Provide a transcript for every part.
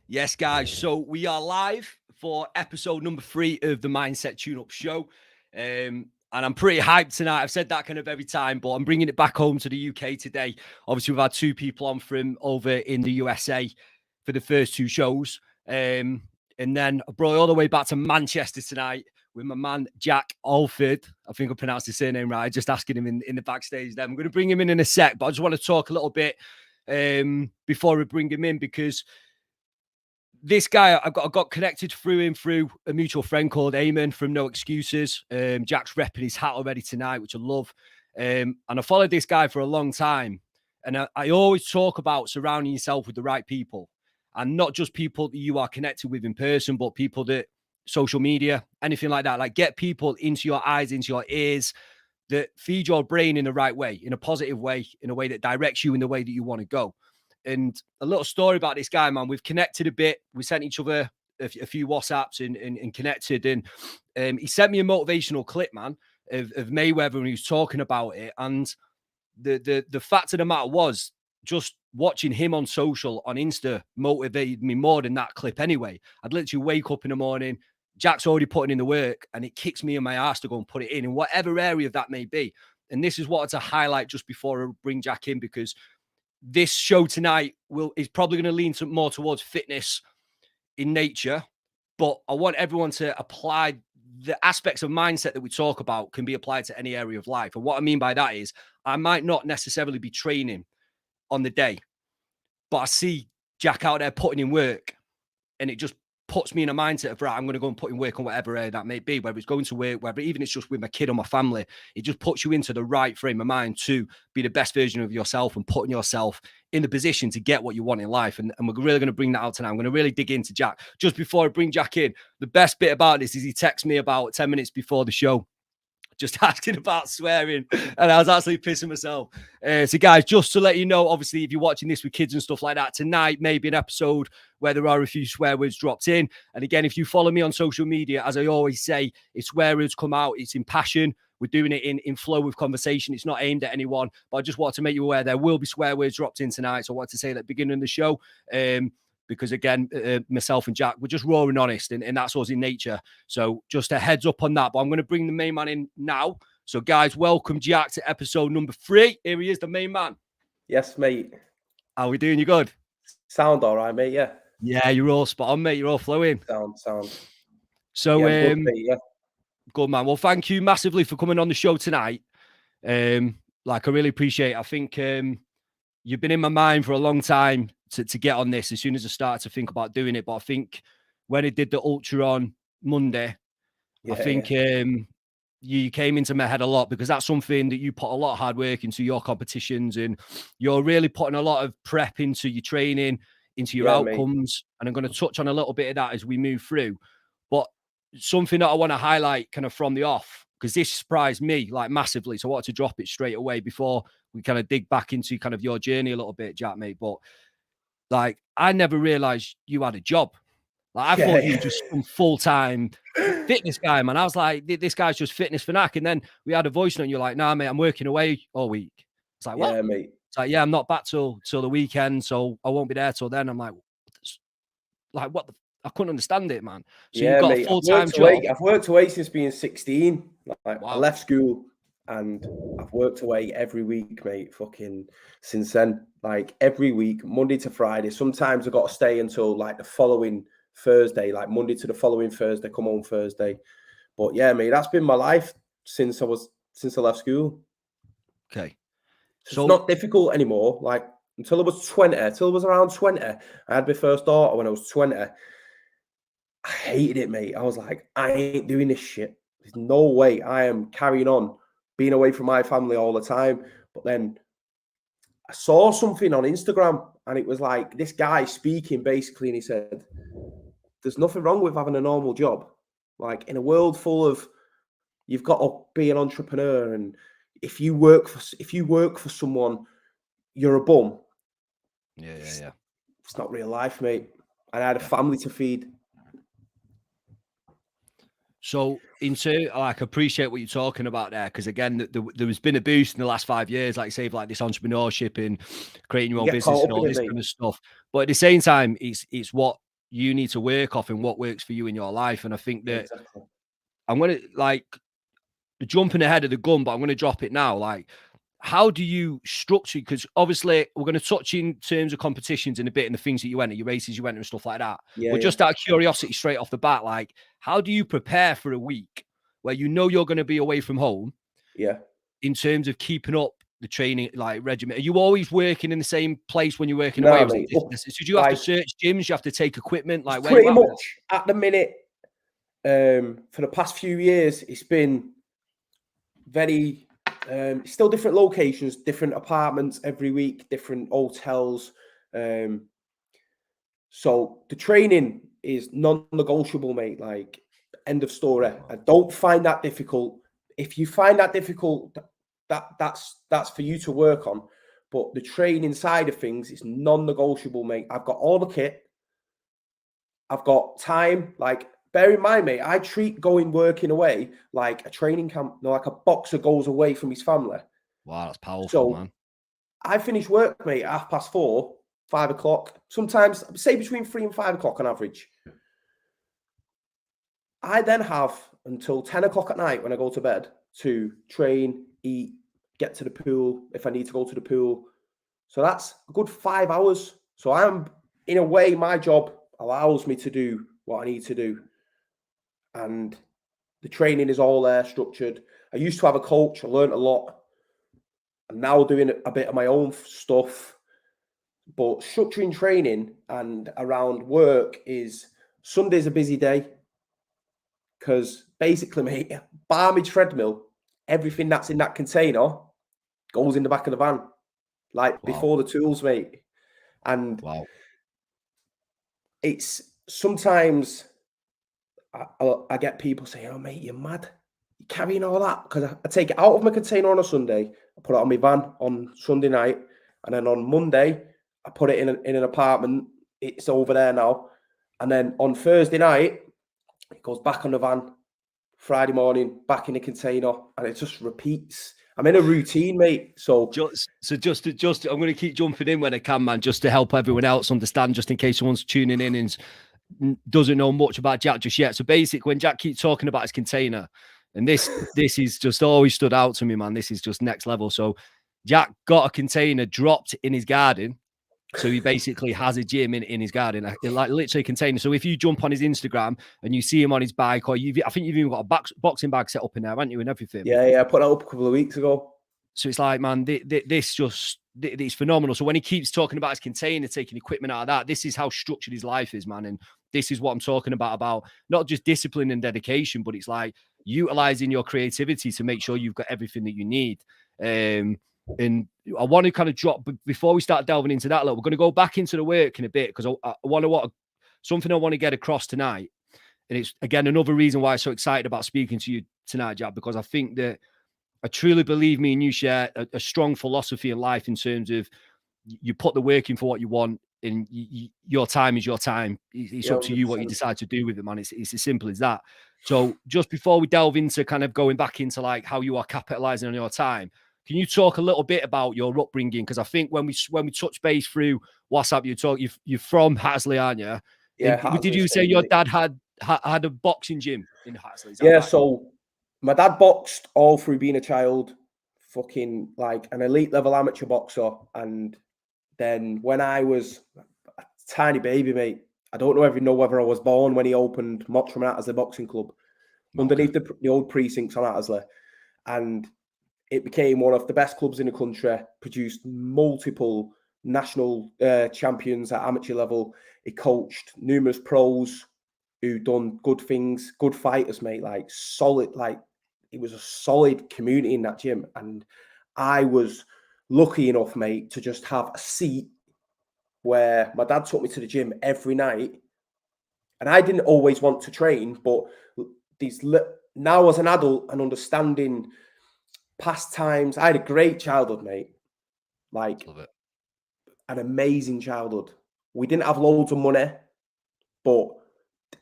Yes, guys. So we are live for episode number 3 of the Mindset Tune-Up Show. And I'm pretty hyped tonight. I've said that kind of every time, but I'm bringing it back home to the UK today. Obviously, we've had 2 people on from over in the USA for the first 2 shows. And then I brought it all the way back to Manchester tonight with my man, Jack Alford. I think I pronounced his surname right. Just asking him in the backstage there. I'm going to bring him in a sec, but I just want to talk a little bit before we bring him in, because this guy, I got connected through him through a mutual friend called Eamon from No Excuses. Jack's repping his hat already tonight, which I love. And I followed this guy for a long time. And I always talk about surrounding yourself with the right people, and not just people that you are connected with in person, but people that social media, anything like that. Like, get people into your eyes, into your ears, that feed your brain in the right way, in a positive way, in a way that directs you in the way that you want to go. And a little story about this guy, man. We've connected a bit. We sent each other a few WhatsApps and connected. And he sent me a motivational clip, man, of Mayweather, and he was talking about it. And the fact of the matter was, just watching him on social, on Insta, motivated me more than that clip anyway. I'd literally wake up in the morning, Jack's already putting in the work, and it kicks me in my ass to go and put it in whatever area that may be. And this is what to highlight just before I bring Jack in, because this show tonight is probably going to lean more towards fitness in nature, but I want everyone to apply the aspects of mindset that we talk about can be applied to any area of life. And what I mean by that is, I might not necessarily be training on the day, but I see Jack out there putting in work, and it just puts me in a mindset of, right, I'm going to go and put in work on whatever area that may be, whether it's going to work, whether even it's just with my kid or my family. It just puts you into the right frame of mind to be the best version of yourself and putting yourself in the position to get what you want in life. And we're really going to bring that out tonight. I'm going to really dig into Jack. Just before I bring Jack in, the best bit about this is he texted me about 10 minutes before the show, just asking about swearing, and I was actually pissing myself. So guys, just to let you know, obviously, if you're watching this with kids and stuff like that, tonight may be an episode where there are a few swear words dropped in. And again, if you follow me on social media, as I always say, if swear words come out, it's in passion. We're doing it in flow with conversation. It's not aimed at anyone, but I just want to make you aware there will be swear words dropped in tonight. So I want to say that at the beginning of the show, because again, myself and Jack, we're just raw and honest, and that's us in nature. So just a heads up on that. But I'm going to bring the main man in now. So guys, welcome Jack to episode number 3. Here he is, the main man. Yes, mate. How we doing? You good? Sound all right, mate? Yeah. Yeah, you're all spot on, mate. You're all flowing. Sound. So, yeah, good, mate, yeah. Good, man. Well, thank you massively for coming on the show tonight. I really appreciate it. I think you've been in my mind for a long time to get on this as soon as I started to think about doing it. But I think when I did the Ultra on Monday, I think you came into my head a lot, because that's something that you put a lot of hard work into your competitions, and you're really putting a lot of prep into your training, into your outcomes. Mate. And I'm going to touch on a little bit of that as we move through. But something that I want to highlight kind of from the off, because this surprised me like massively. So I wanted to drop it straight away before we kind of dig back into kind of your journey a little bit, Jack, mate. But like, I never realized you had a job. Like, I thought you were just some full-time fitness guy, man. I was like, this guy's just fitness fanatic. And then we had a voice note, and you're like, nah, mate, I'm working away all week. It's like, what? Yeah, mate. It's like, yeah, I'm not back till the weekend, so I won't be there till then. I'm like, what the? I couldn't understand it, man. So you've got a full-time job. I've worked away since being 16. Like, wow. I left school and I've worked away every week, mate, fucking since then. Like, every week, Monday to Friday. Sometimes I've got to stay until like the following Thursday, like Monday to the following Thursday, come home Thursday. But yeah, mate, that's been my life since I left school. Okay. So it's not difficult anymore. Like, until I was around 20, I had my first daughter when I was 20. I hated it, mate. I was like, I ain't doing this shit. There's no way I am carrying on being away from my family all the time. But then I saw something on Instagram, and it was like this guy speaking basically, and he said, there's nothing wrong with having a normal job. Like, in a world full of, you've got to be an entrepreneur, and if you work for someone, you're a bum. Yeah. It's not real life, mate. And I had a family to feed. So, I appreciate what you're talking about there, because again, there has been a boost in the last 5 years, like say, like this entrepreneurship and creating your own business and all this kind of stuff. But at the same time, it's what you need to work off and what works for you in your life. And I think that Exactly. I'm going to like jumping ahead of the gun, but I'm going to drop it now. Like, how do you structure? Because obviously we're going to touch in terms of competitions in a bit and the things that you enter, your races you enter and stuff like that. Yeah, But just out of curiosity, straight off the bat, like, how do you prepare for a week where you know you're going to be away from home? Yeah. In terms of keeping up the training like regimen, are you always working in the same place when you're working away? No, Was mate. it so do you have to Like, search gyms? You have to take equipment? Like, where you pretty at with it? much at the minute, for the past few years, it's been very still different locations, different apartments every week, different hotels. So the training is non-negotiable, mate. Like, end of story. I don't find that difficult. If you find that difficult, that's for you to work on. But the training side of things is non-negotiable, mate. I've got all the kit. I've got time. Like, bear in mind, mate, I treat working away like a training camp, like a boxer goes away from his family. Wow, that's powerful, So man. I finish work, mate, at 4:30, 5 o'clock. Sometimes, say between 3 and 5 o'clock on average. I then have until 10 o'clock at night when I go to bed to train, eat, get to the pool if I need to go to the pool. So that's a good 5 hours. So in a way, my job allows me to do what I need to do. And the training is all there, structured. I used to have a coach. I learned a lot. I'm now doing a bit of my own stuff. But structuring training and around work is Sunday's a busy day. Because basically, mate, bar my treadmill, everything that's in that container goes in the back of the van, like before the tools, mate. And it's sometimes I get people saying, "Oh, mate, you're mad. You're carrying all that." Because I take it out of my container on a Sunday, I put it on my van on Sunday night, and then on Monday, I put it in an apartment. It's over there now. And then on Thursday night, it goes back on the van. Friday morning, back in the container, and it just repeats. I'm in a routine, mate. So just I'm going to keep jumping in when I can, man, just to help everyone else understand, just in case someone's tuning in and doesn't know much about Jack just yet. So basically, when Jack keeps talking about his container, and this is just always stood out to me, man. This is just next level. So Jack got a container dropped in his garden. So he basically has a gym in his garden, like literally a container. So if you jump on his Instagram and you see him on his bike, or I think you've even got a boxing bag set up in there, haven't you, and everything? Yeah, I put that up a couple of weeks ago. So it's like, man, it's phenomenal. So when he keeps talking about his container, taking equipment out of that, this is how structured his life is, man. And this is what I'm talking about not just discipline and dedication, but it's like utilizing your creativity to make sure you've got everything that you need. And I want to kind of drop, but before we start delving into that, we're going to go back into the work in a bit, because I want to something I want to get across tonight. And it's, again, another reason why I'm so excited about speaking to you tonight, Jack, because I think that I truly believe me and you share a strong philosophy in life in terms of you put the work in for what you want, and your time is your time. It's up to you what you decide to do with it, man. It's as simple as that. So just before we delve into kind of going back into like how you are capitalizing on your time, can you talk a little bit about your upbringing? Because I think when we touch base through WhatsApp, you're from Hatley, aren't you? Yeah. Did you say your dad had a boxing gym in Hatley? Yeah. Right? So my dad boxed all through being a child, fucking like an elite level amateur boxer. And then when I was a tiny baby, mate, I don't even know whether I was born when he opened Mottram and Attersley Boxing Club underneath the old precincts on Attersley. And it became one of the best clubs in the country, produced multiple national champions at amateur level. He coached numerous pros who done good things, good fighters, mate, like solid, like it was a solid community in that gym. And I was lucky enough, mate, to just have a seat where my dad took me to the gym every night. And I didn't always want to train, but now as an adult and understanding pastimes, I had a great childhood, mate. Like, an amazing childhood. We didn't have loads of money, but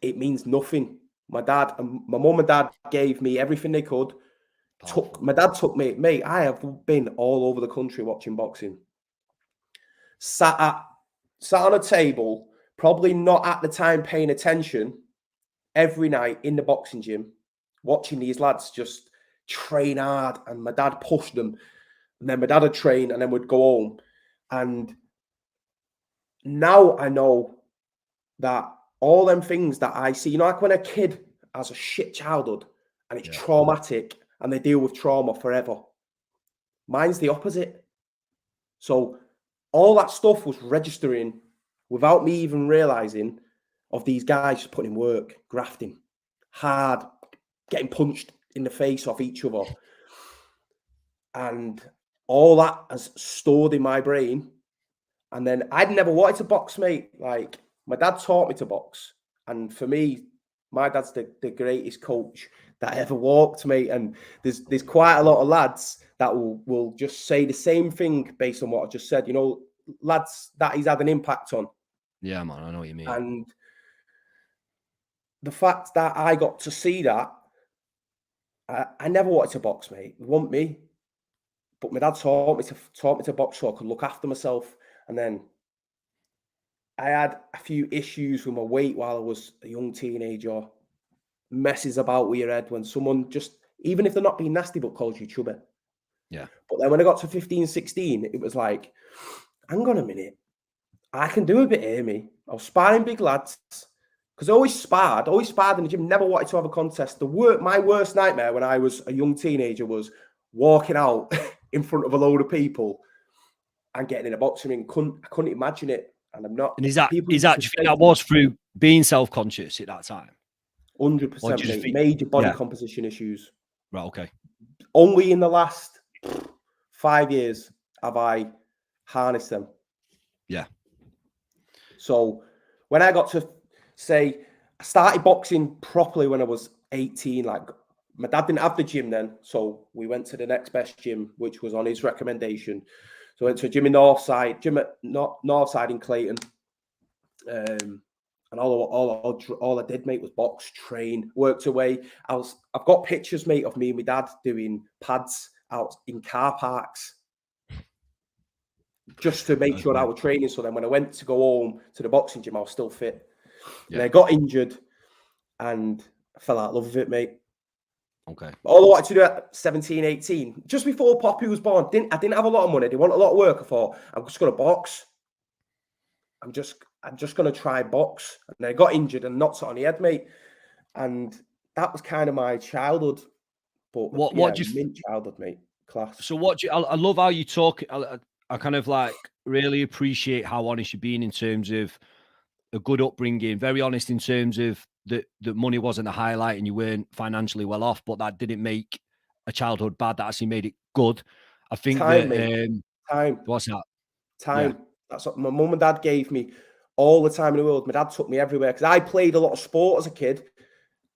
it means nothing. My mum and dad gave me everything they could. My dad took me, mate. I have been all over the country watching boxing. Sat on a table probably not at the time paying attention, every night in the boxing gym, watching these lads just train hard, and my dad pushed them, and then my dad would train, and then we'd go home. And now I know that all them things that I see, like when a kid has a shit childhood and it's traumatic and they deal with trauma forever. Mine's the opposite. So all that stuff was registering without me even realizing, of these guys just putting in work, grafting, hard, getting punched in the face off each other. And all that has stored in my brain. And then I'd never wanted to box, mate. Like, my dad taught me to box. And for me, my dad's the greatest coach that ever walked, mate. And there's quite a lot of lads that will just say the same thing based on what I just said. You know, lads that he's had an impact on. Yeah, man, I know what you mean. And the fact that I got to see that, I never wanted to box, mate. It wasn't me. But my dad taught me to box so I could look after myself. And then I had a few issues with my weight while I was a young teenager. Messes about with your head when someone just, even if they're not being nasty, but calls you chubby. Yeah. But then when I got to 15, 16, it was like, hang on a minute. I can do a bit here, me. I was sparring big lads. Because I always sparred in the gym, never wanted to have a contest. My worst nightmare when I was a young teenager was walking out in front of a load of people and getting in a boxing ring. I couldn't imagine it. And I'm not. And is that do you think that was through being self-conscious at that time? 100%, mate. Major body composition issues. Right, okay. Only in the last 5 years have I harnessed them. Yeah. So when I got to say, I started boxing properly when I was 18. Like, my dad didn't have the gym then, so we went to the next best gym, which was on his recommendation. So I went to a gym in Northside in Clayton. And all I did, mate, was box, train, worked away. I've got pictures, mate, of me and my dad doing pads out in car parks just to make sure I was training. So then when I went to go home to the boxing gym, I was still fit. Yeah. And I got injured and I fell out of love with it, mate. Okay. All I wanted to do at 17, 18, just before Poppy was born, I didn't have a lot of money. I didn't want a lot of work. I thought, I'm just going to box. I'm just going to try box. And then I got injured and knocked it on the head, mate. And that was kind of my childhood. But what do you mint childhood, mate? Class. So I love how you talk. I kind of like really appreciate how honest you're being in terms of a good upbringing. Very honest in terms of that money wasn't a highlight and you weren't financially well off, but that didn't make a childhood bad. That actually made it good. I think time. What's that? Time. Yeah. That's what my mum and dad gave me all the time in the world. My dad took me everywhere because I played a lot of sport as a kid.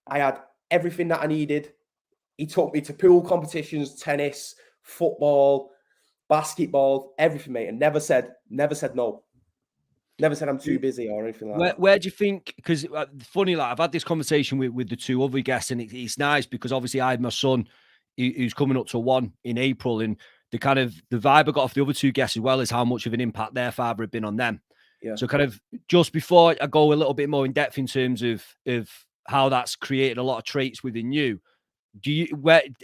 I had everything that I needed. He took me to pool competitions, tennis, football, basketball, everything, mate, and never said no. Never said I'm too busy or anything like that. Where do you think? Because funny, like I've had this conversation with the two other guests, and it's nice because obviously I had my son who's coming up to 1 in April, and the vibe I got off the other two guests as well is how much of an impact their father had been on them. Yeah. So kind of just before I go a little bit more in depth in terms of how that's created a lot of traits within you,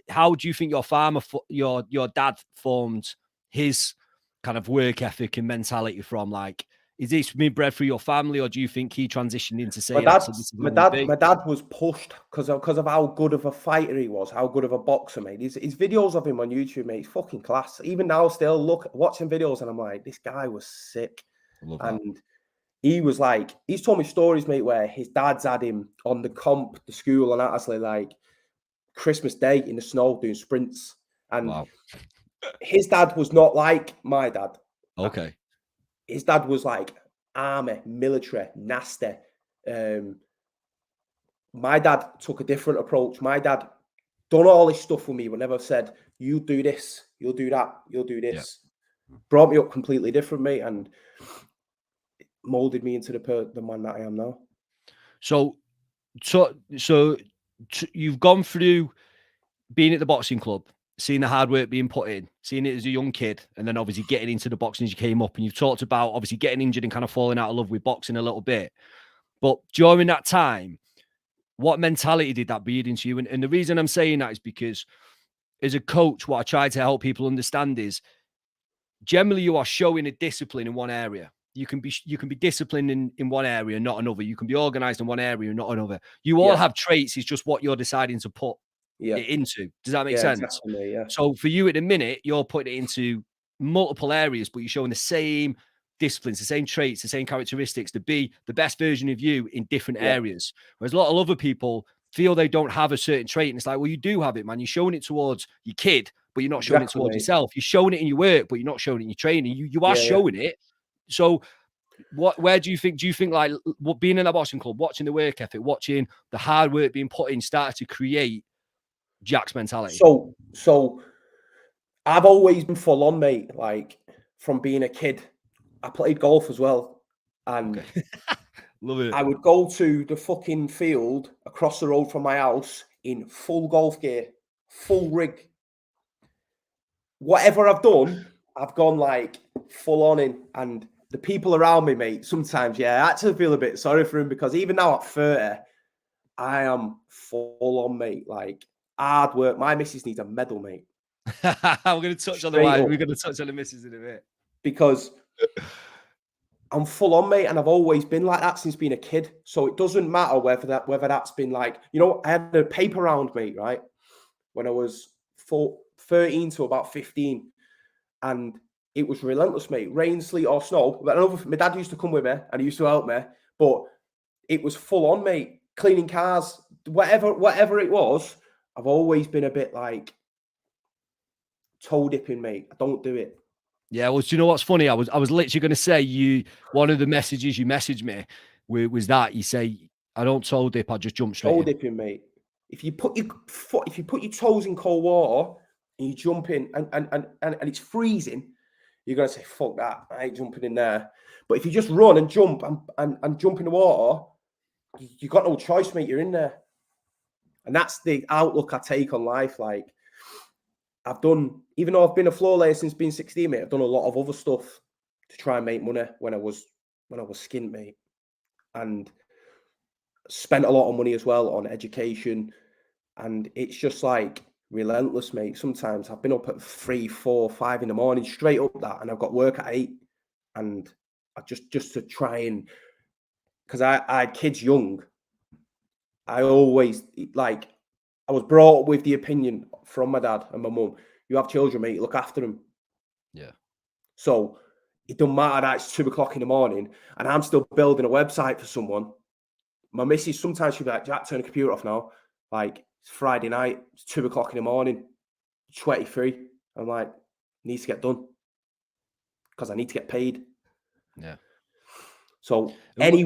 how do you think your dad formed his kind of work ethic and mentality from? Like, is this been bred through your family, or do you think he transitioned into saying my dad was pushed because of how good of a fighter he was, how good of a boxer, mate. His videos of him on YouTube, mate, he's fucking class. Even now, still watching videos, and I'm like, this guy was sick. And he was like, he's told me stories, mate, where his dad's had him on the school, and actually like Christmas Day in the snow doing sprints. And his dad was not like my dad. Okay. His dad was like army, military, nasty. My dad took a different approach. My dad done all this stuff with me, but never said, you do this, you'll do that, you'll do this. Yeah. Brought me up completely different, mate, and molded me into the man that I am now. So you've gone through being at the boxing club. seeing the hard work being put in, seeing it as a young kid, and then obviously getting into the boxing as you came up, and you've talked about obviously getting injured and kind of falling out of love with boxing a little bit. But during that time, what mentality did that breed into you? And the reason I'm saying that is because as a coach, what I try to help people understand is generally you are showing a discipline in one area. You can be disciplined in one area, not another. You can be organized in one area, not another. You all have traits. It's just what you're deciding to put it into. Does that make sense? Exactly, yeah. So for you at the minute, you're putting it into multiple areas, but you're showing the same disciplines, the same traits, the same characteristics to be the best version of you in different areas. Whereas a lot of other people feel they don't have a certain trait. And it's like, well, you do have it, man. You're showing it towards your kid, but you're not showing it towards yourself. You're showing it in your work, but you're not showing it in your training. You are showing it. So where do you think like what being in a boxing club, watching the work ethic, watching the hard work being put in, started to create Jack's mentality? So I've always been full on, mate. Like from being a kid, I played golf as well, and love it. I would go to the fucking field across the road from my house in full golf gear, full rig. Whatever I've done, I've gone like full on in, and the people around me, mate, sometimes, I actually feel a bit sorry for him because even now at 30, I am full on, mate. Like hard work. My missus needs a medal, mate. We're going to touch on the missus in a bit. Because I'm full on, mate, and I've always been like that since being a kid. So it doesn't matter whether that's been like, I had a paper round, mate, right? When I was 13 to about 15. And it was relentless, mate. Rain, sleet, or snow. My dad used to come with me and he used to help me, but it was full on, mate. Cleaning cars, whatever it was. I've always been a bit like toe dipping, mate. I don't do it. Yeah, well, do you know what's funny? I was literally going to say one of the messages you messaged me was that you say I don't toe dip, I just jump straight. Toe dipping, mate. If you put your toes in cold water and you jump in and it's freezing, you're going to say, fuck that, I ain't jumping in there. But if you just run and jump and jump in the water, you got no choice, mate. You're in there. And that's the outlook I take on life. Like, even though I've been a floor layer since being 16, mate, I've done a lot of other stuff to try and make money when I was skint, mate. And spent a lot of money as well on education. And it's just like relentless, mate. Sometimes I've been up at 3, 4, 5 in the morning, straight up that, and I've got work at 8. And I just to try and, because I had kids young, I always, like, I was brought up with the opinion from my dad and my mum, you have children, mate, look after them. Yeah. So it doesn't matter that it's 2 o'clock in the morning and I'm still building a website for someone. My missus, sometimes she'll be like, Jack, turn the computer off now. Like, it's Friday night, it's 2 o'clock in the morning, 23. I'm like, needs to get done because I need to get paid. Yeah. So any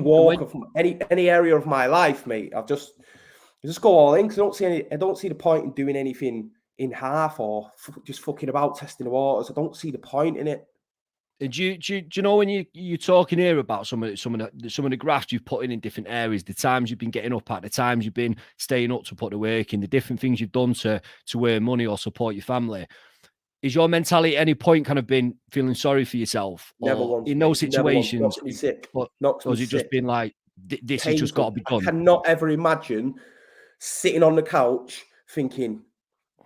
area of my life, mate, I just go all in because I don't see the point in doing anything in half or just fucking about testing the waters. I don't see the point in it. And do you know when you're talking here about some of the graft you've put in different areas, the times you've been getting up at, the times you've been staying up to put the work in, the different things you've done to earn money or support your family, is your mentality at any point kind of been feeling sorry for yourself? Never or once, in mate. those situations, Knocks me sick. Or has it just been like, this has just got to be done? I cannot ever imagine sitting on the couch thinking,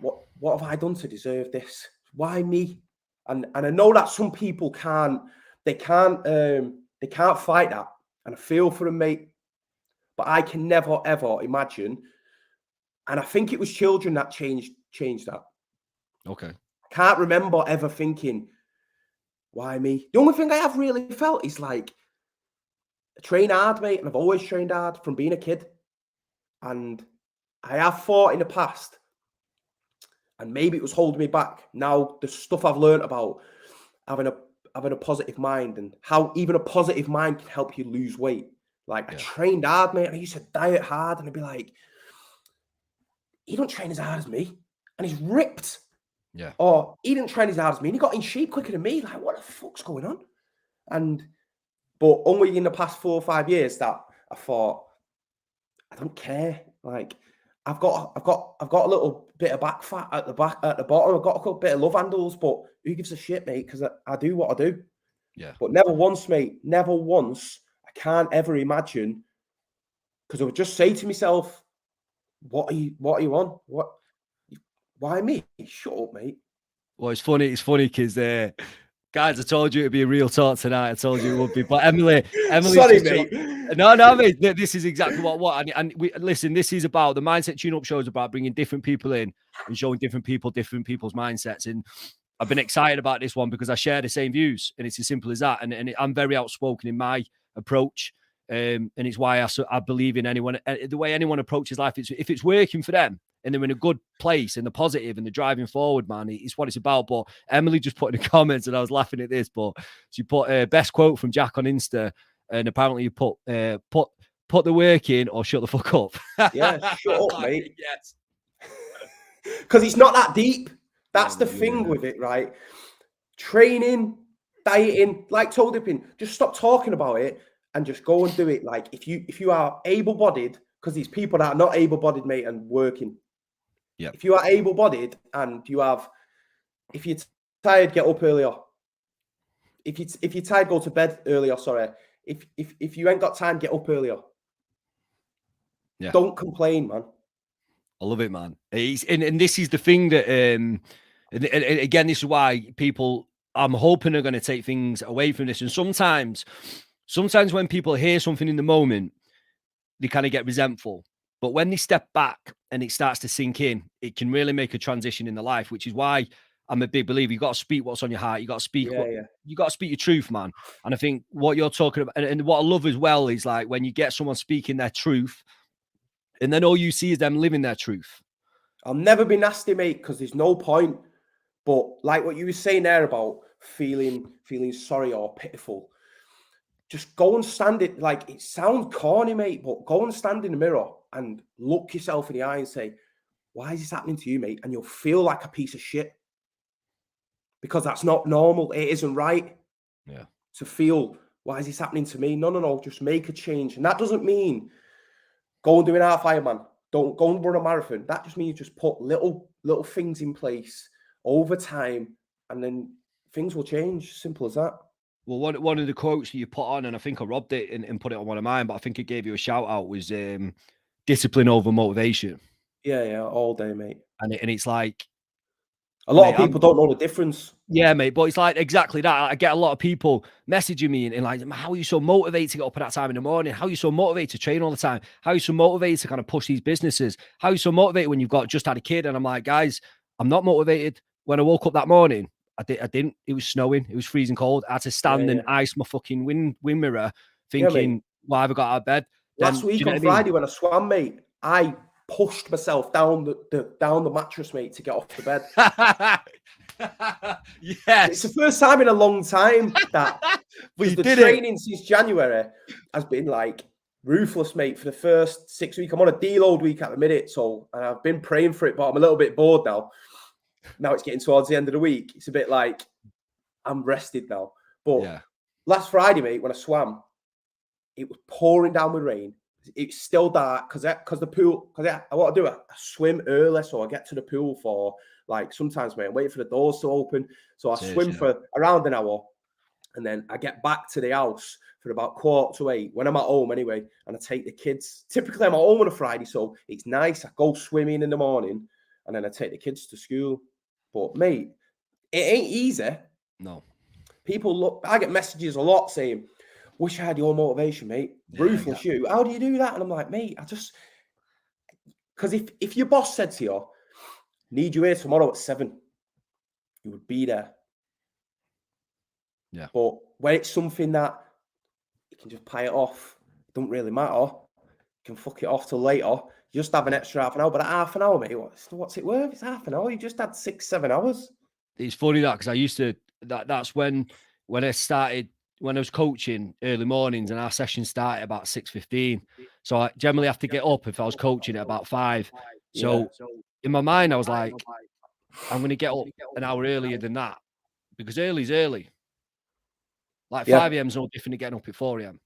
what have I done to deserve this? Why me? And I know that some people can't fight that. And I feel for them, mate. But I can never, ever imagine. And I think it was children that changed that. Okay. I can't remember ever thinking, why me? The only thing I have really felt is like, I train hard, mate. And I've always trained hard from being a kid. And I have fought in the past. And maybe it was holding me back. Now, the stuff I've learned about having a positive mind and how even a positive mind can help you lose weight. Like, I trained hard, mate. And I used to diet hard. And I'd be like, he don't train as hard as me. And he's ripped. Yeah. Or he didn't train as hard as me. And he got in shape quicker than me. Like, what the fuck's going on? But only in the past 4 or 5 years that I thought, I don't care. Like, I've got a little bit of back fat at the bottom. I've got a couple bit of love handles, but who gives a shit, mate? Because I do what I do. Yeah. But never once, mate. Never once. I can't ever imagine, because I would just say to myself, "What are you on? What? Why me? Shut up, mate." Well, it's funny because guys, I told you it'd be a real talk tonight. I told you it would be. But Emily, Sorry, mate. No, mate. This is exactly what. And we listen. This is about the Mindset Tune-Up show. Is about bringing different people in and showing different people's mindsets. And I've been excited about this one because I share the same views, and it's as simple as that. And I'm very outspoken in my approach, and it's why I believe in anyone. The way anyone approaches life, if it's working for them and they're in a good place and they're positive and they're driving forward, man, it's what it's about. But Emily just put in the comments, and I was laughing at this, but she put best quote from Jack on Insta, and apparently you put the work in or shut the fuck up. Yeah, shut up, mate. Yes. Because it's not that deep. That's the thing with it, right? Training, dieting, like toe dipping, just stop talking about it and just go and do it. Like if you are able-bodied, because these people that are not able-bodied, mate, and working. Yeah. If you are able-bodied and if you're tired, get up earlier. If you're tired, go to bed earlier. Sorry. If you ain't got time, get up earlier. Yeah. Don't complain, man. I love it, man. And this is the thing that, and again, this is why people, I'm hoping, are going to take things away from this. And sometimes when people hear something in the moment, they kind of get resentful. But when they step back and it starts to sink in, it can really make a transition in their life, which is why I'm a big believer. You got to speak what's on your heart. You got to speak. You got to speak your truth, man. And I think what you're talking about, and what I love as well, is like when you get someone speaking their truth, and then all you see is them living their truth. I'll never be nasty, mate, because there's no point. But like what you were saying there about feeling sorry or pitiful, just go and stand it. Like, it sounds corny, mate, but go and stand in the mirror and look yourself in the eye and say, "Why is this happening to you, mate?" And you'll feel like a piece of shit, because that's not normal. It isn't right. Yeah. To feel, why is this happening to me? No. Just make a change. And that doesn't mean go and do an half Ironman. Don't go and run a marathon. That just means just put little things in place over time, and then things will change. Simple as that. Well, one of the quotes that you put on, and I think I robbed it and put it on one of mine, but I think it gave you a shout out, was discipline over motivation. Yeah, all day, mate. And it's like, a lot of people don't know the difference. Yeah, mate, but it's like exactly that. I get a lot of people messaging me and like, "How are you so motivated to get up at that time in the morning? How are you so motivated to train all the time? How are you so motivated to kind of push these businesses? How are you so motivated when you've just had a kid?" And I'm like, guys, I'm not motivated. When I woke up that morning, I didn't. It was snowing. It was freezing cold. I had to stand and ice my fucking wind mirror, thinking, why have I got out of bed? Last week on Friday when I swam, mate, I pushed myself down the mattress, mate, to get off the bed. Yes, it's the first time in a long time that the training since January has been like ruthless, mate. For the first 6 weeks, I'm on a deload week at the minute, and I've been praying for it, but I'm a little bit bored now. Now it's getting towards the end of the week. It's a bit like I'm rested now. But last Friday, mate, when I swam, it was pouring down with rain. It's still dark because the pool, because I want to do a swim early, so I get to the pool for like sometimes, mate, I'm waiting for the doors to open. So I swim for around an hour, and then I get back to the house for about 7:45 when I'm at home anyway, and I take the kids. Typically, I'm at home on a Friday, so it's nice. I go swimming in the morning, and then I take the kids to school. But mate, it ain't easy. No. I get messages a lot saying, "Wish I had your motivation, mate. Ruthless you. How do you do that?" And I'm like, mate, because if your boss said to you, "Need you here tomorrow at 7," you would be there. Yeah. But when it's something that you can just pay it off, it doesn't really matter. You can fuck it off till later. You just have an extra half an hour, but at half an hour, mate, what's it worth? It's half an hour. You just had 6-7 hours. It's funny that because I used to. That's when I started. When I was coaching early mornings, and our session started about 6:15. So I generally have to get up if I was coaching at about 5. So in my mind, I was like, I'm going to get up an hour earlier than that, because early's early. Like 5 a.m. is no different to getting up at 4 a.m.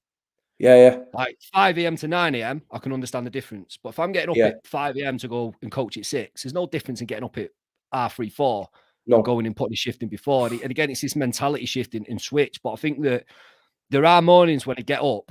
Yeah. Like 5 a.m. to 9 a.m., I can understand the difference. But if I'm getting up Yeah. at 5 a.m. to go and coach at 6, there's no difference in getting up at R3, 4 and No. going and putting a shift in before. And again, it's this mentality shift and switch. But I think that there are mornings when I get up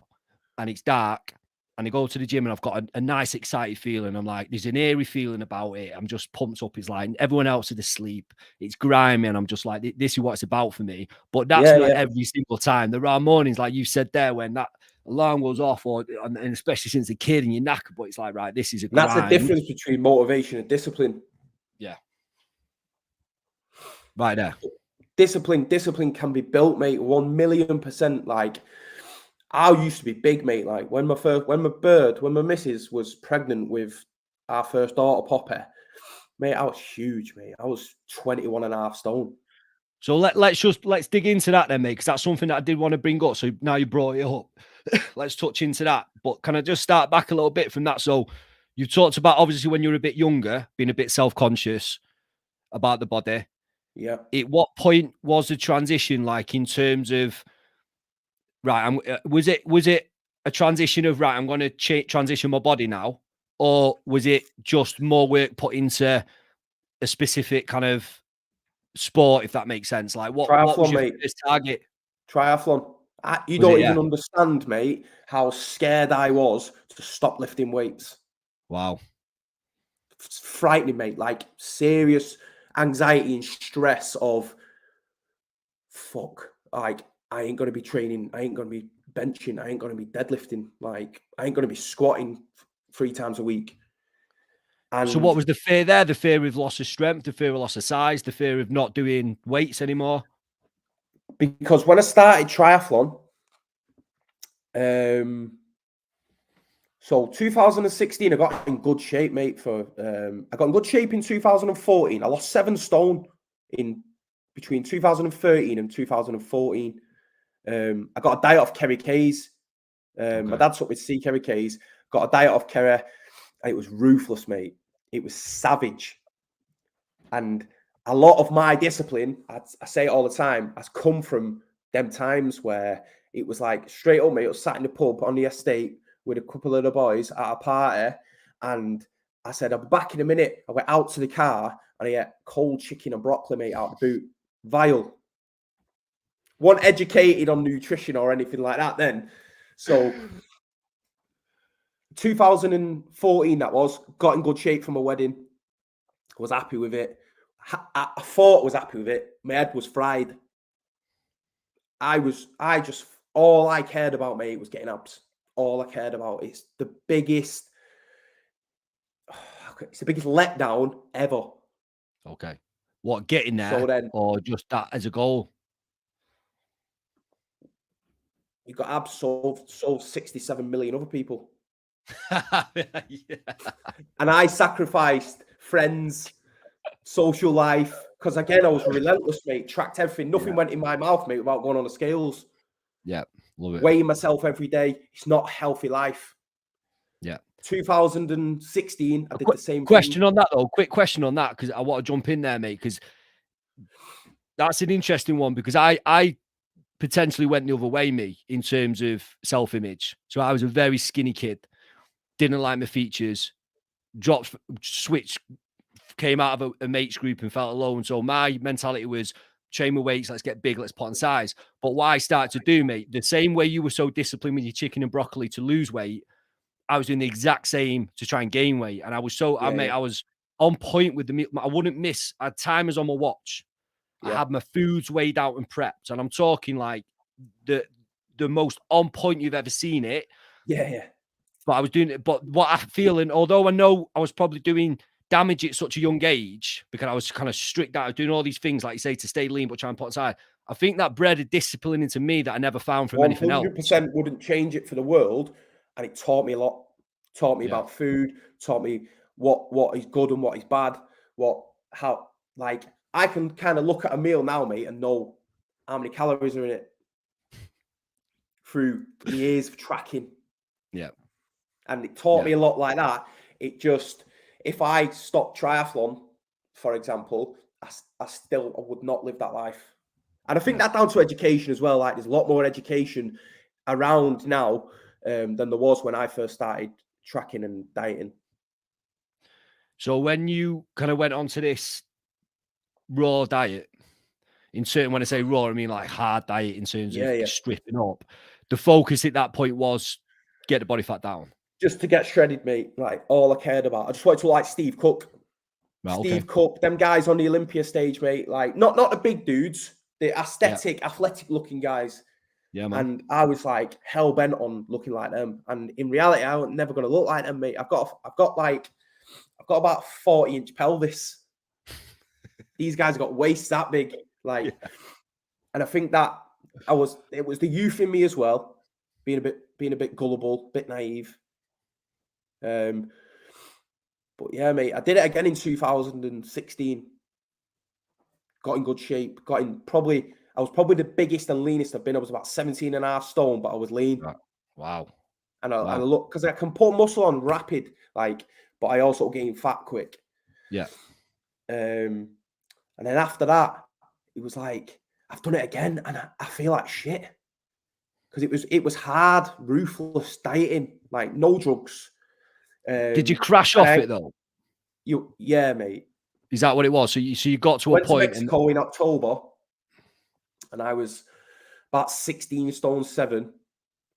and it's dark and I go to the gym and I've got a nice, excited feeling. I'm like, there's an eerie feeling about it. I'm just pumped up. It's like everyone else is asleep. It's grimy. And I'm just like, this is what it's about for me. But that's not every single time. There are mornings, like you said there, when that alarm goes off, and especially since a kid and you're knackered, but it's like, right, this is a grind. That's the difference between motivation and discipline. Yeah. Right there. Discipline can be built, mate. 1,000,000%. Like, I used to be big, mate. Like when my missus was pregnant with our first daughter, Poppy, mate, I was huge, mate. I was 21.5 stone. So let's dig into that then, mate, because that's something that I did want to bring up. So now you brought it up, let's touch into that. But can I just start back a little bit from that? So you talked about, obviously, when you were a bit younger, being a bit self-conscious about the body. Yeah. At what point was the transition, like, in terms of, right, was it a transition of, right, I'm going to transition my body now, or was it just more work put into a specific kind of sport, if that makes sense? Like, what was your first target? Triathlon. You don't even understand, mate, how scared I was to stop lifting weights. Wow. It's frightening, mate. Like, serious anxiety and stress of, fuck, like, I ain't going to be training. I ain't going to be benching. I ain't going to be deadlifting. Like, I ain't going to be squatting 3 times a week. And so what was the fear there? The fear of loss of strength, the fear of loss of size, the fear of not doing weights anymore? Because when I started triathlon, so 2016, I got in good shape, mate. I got in good shape in 2014. I lost 7 stone in between 2013 and 2014. I got a diet off Kerry Kay's. My dad took me to see Kerry Kay's. Got a diet off Kerry. And it was ruthless, mate. It was savage. And a lot of my discipline, I say it all the time, has come from them times where it was like straight up, mate. I was sat in the pub on the estate with a couple of the boys at a party. And I said, I'll be back in a minute. I went out to the car and I ate cold chicken and broccoli, mate, out the boot. Vile. Wasn't educated on nutrition or anything like that then. So 2014, that was, got in good shape for my wedding. Was happy with it. I thought I was happy with it. My head was fried. All I cared about, mate, was getting abs. All I cared about. It's the biggest letdown ever. Okay. What, getting there, So then, or just that as a goal? You got abs sold 67 million other people. Yeah. And I sacrificed friends, social life, because again, I was relentless, mate. Tracked everything. Nothing went in my mouth, mate, without going on the scales. Yeah, love it. Weighing myself every day. It's not a healthy life. Yeah. 2016, I did the same question thing. on that, though. Quick question on that, because I want to jump in there, mate, because that's an interesting one, because I potentially went the other way, me, in terms of self-image. So I was a very skinny kid, didn't like my features, switched, came out of a mate's group and felt alone. So my mentality was, train my weights, let's get big, let's put on size. But what I started to do, mate, the same way you were so disciplined with your chicken and broccoli to lose weight, I was doing the exact same to try and gain weight. And I was I was on point with the meal. I wouldn't miss. I had timers on my watch. I had my foods weighed out and prepped. And I'm talking like the most on point you've ever seen it. Yeah. But I was doing it. But what I feel, and although I know I was probably doing damage at such a young age because I was kind of strict out, doing all these things, like you say, to stay lean, but try and put aside. I think that bred a discipline into me that I never found from anything else. 100% wouldn't change it for the world. And it taught me a lot. Taught me about food, taught me what is good and what is bad, I can kind of look at a meal now, mate, and know how many calories are in it through years of tracking. Yeah. And it taught me a lot like that. It just, if I stopped triathlon, for example, I would not live that life. And I think that's down to education as well. Like, there's a lot more education around now than there was when I first started tracking and dieting. So when you kind of went onto this raw diet, when I say raw, I mean like hard diet in terms of stripping up, the focus at that point was get the body fat down. Just to get shredded, mate. Like all I cared about. I just wanted to like Steve Cook. Right, Steve Cook, them guys on the Olympia stage, mate. Like not the big dudes, the aesthetic, athletic looking guys. Yeah, man. And I was like hell bent on looking like them. And in reality, I was never gonna look like them, mate. I've got about 40-inch pelvis. These guys have got waists that big. Like, and I think that it was the youth in me as well, being a bit gullible, a bit naive. But yeah, mate, I did it again in 2016. Got in good shape. I was probably the biggest and leanest I've been. I was about 17 and a half stone, but I was lean. Wow. And I look, because I can put muscle on rapid, like, but I also gain fat quick. Yeah. And then after that, it was like, I've done it again and I feel like shit. Because it was hard, ruthless dieting, like no drugs. Did you crash off it though? Yeah, mate. Is that what it was? So you got to a point to Mexico in October, and I was about 16 stone 7.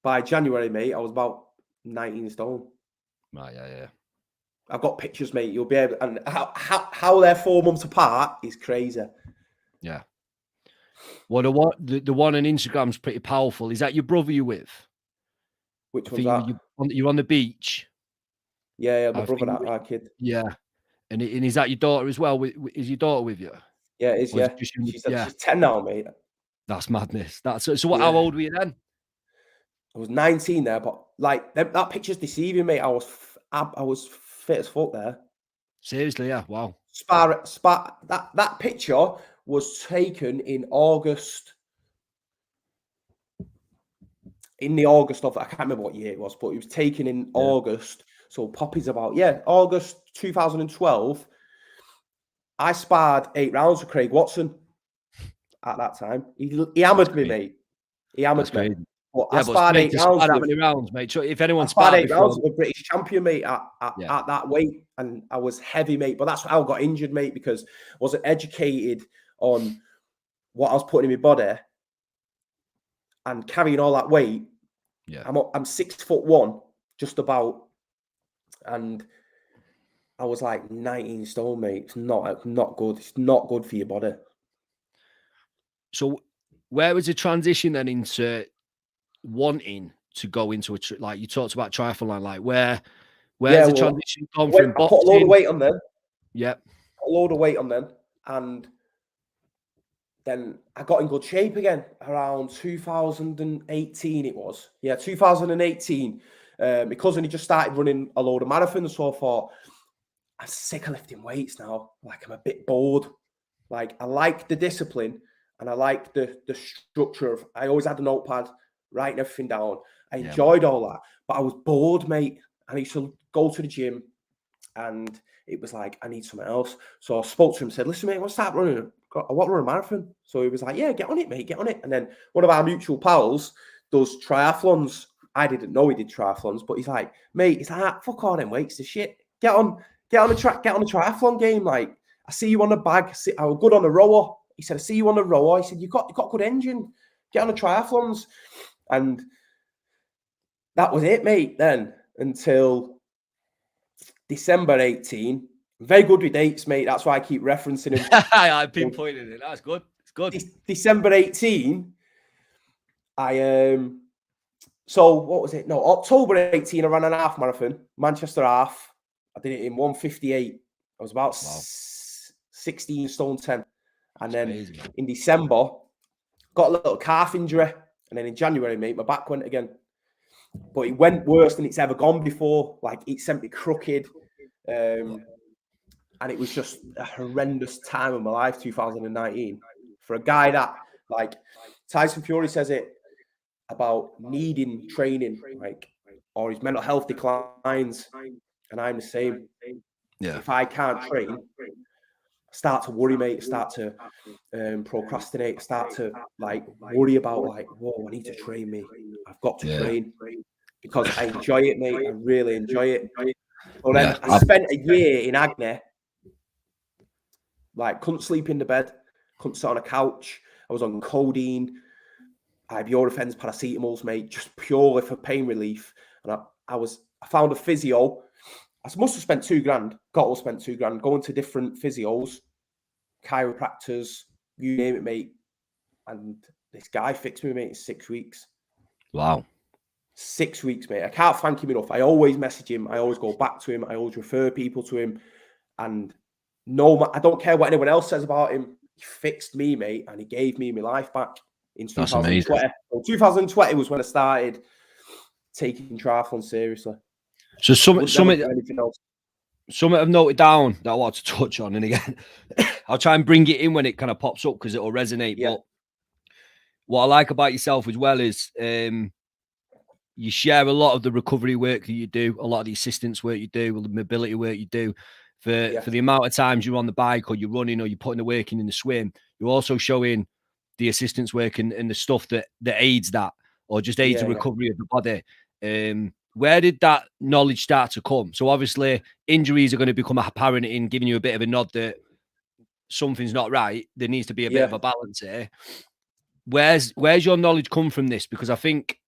By January, mate, I was about 19 stone. Right, yeah. I've got pictures, mate. You'll be able, and how they're 4 months apart is crazy. Yeah. Well, the one on Instagram's pretty powerful. Is that your brother you with? Which one's that? You're on the beach. Yeah, my brother, our kid. Yeah. And is that your daughter as well? Is your daughter with you? Yeah, it is, yeah. She's 10 now, mate. That's madness. So how old were you then? I was 19 there, but like that picture's deceiving, mate. I was fit as fuck there. Seriously, yeah. Wow. That picture was taken in August. In the August of, I can't remember what year it was, but it was taken in August. So Poppy's about, August 2012. I sparred 8 rounds with Craig Watson at that time. He hammered me, mate. He hammered me. But I sparred 8 rounds. That many rounds, mate. So if anyone sparred 8 rounds with a British champion, mate, at that weight, and I was heavy, mate. But that's how I got injured, mate, because I wasn't educated on what I was putting in my body and carrying all that weight. Yeah, I'm 6'1", just about, and I was like 19 stone, mate. It's not good. It's not good for your body. So, where was the transition then into wanting to go into like you talked about triathlon, like where's the transition gone from boxing? I put a load of weight on them. Yeah, a load of weight on them, and then I got in good shape again around 2018. It was 2018. Because when he just started running a load of marathons, so I thought, I'm sick of lifting weights now. Like, I'm a bit bored. Like, I like the discipline and I like the structure of, I always had a notepad, writing everything down. I enjoyed all that, but I was bored, mate. I used to go to the gym and it was like, I need something else. So I spoke to him and said, listen, mate, I want to start running. I want to run a marathon. So he was like, yeah, get on it, mate, get on it. And then one of our mutual pals does triathlons. I didn't know he did triathlons, but he's like, mate, he's like, fuck all them weights, the shit. Get on the track, get on the triathlon game. Like, I see you on the bag. I was good on the rower. He said, I see you on the rower. He said, you've got a good engine. Get on the triathlons. And that was it, mate, then, until December 18. Very good with dates, mate. That's why I keep referencing him. I've been pointing it. That's good. It's good. December 18, so what was it? No, October 18, I ran an half marathon, Manchester half. I did it in 1:58. I was about 16 stone 10. And then in December, got a little calf injury. And then in January, mate, my back went again. But it went worse than it's ever gone before. Like, it sent me crooked. And it was just a horrendous time of my life, 2019. For a guy that, like, Tyson Fury says it about needing training, like, or his mental health declines. And I'm the same. Yeah. If I can't train, I start to worry, mate. I start to procrastinate. I start to, like, worry about, like, whoa, I need to train me. I've got to train. because I enjoy it, mate. I really enjoy it. But then I spent a year in agony, like couldn't sleep in the bed, couldn't sit on a couch. I was on codeine, ibuprofen, paracetamols, mate, just purely for pain relief. And I found a physio. I must have spent $2,000. Got to spend $2,000 going to different physios, chiropractors, you name it, mate. And this guy fixed me, mate, in 6 weeks. Wow. 6 weeks, mate. I can't thank him enough. I always message him. I always go back to him. I always refer people to him. And no, I don't care what anyone else says about him. He fixed me, mate, and he gave me my life back in 2020. So 2020 was when I started taking triathlon seriously. So something I've noted down that I want to touch on, and again, I'll try and bring it in when it kind of pops up because it'll resonate. Yeah. But what I like about yourself as well is you share a lot of the recovery work that you do, a lot of the assistance work you do, the mobility work you do. For the amount of times you're on the bike or you're running or you're putting the work in the swim, you're also showing the assistance work and the stuff that aids that or just aids the recovery of the body. Where did that knowledge start to come? So obviously injuries are going to become apparent in giving you a bit of a nod that something's not right. There needs to be a bit of a balance here. Where's your knowledge come from this? Because I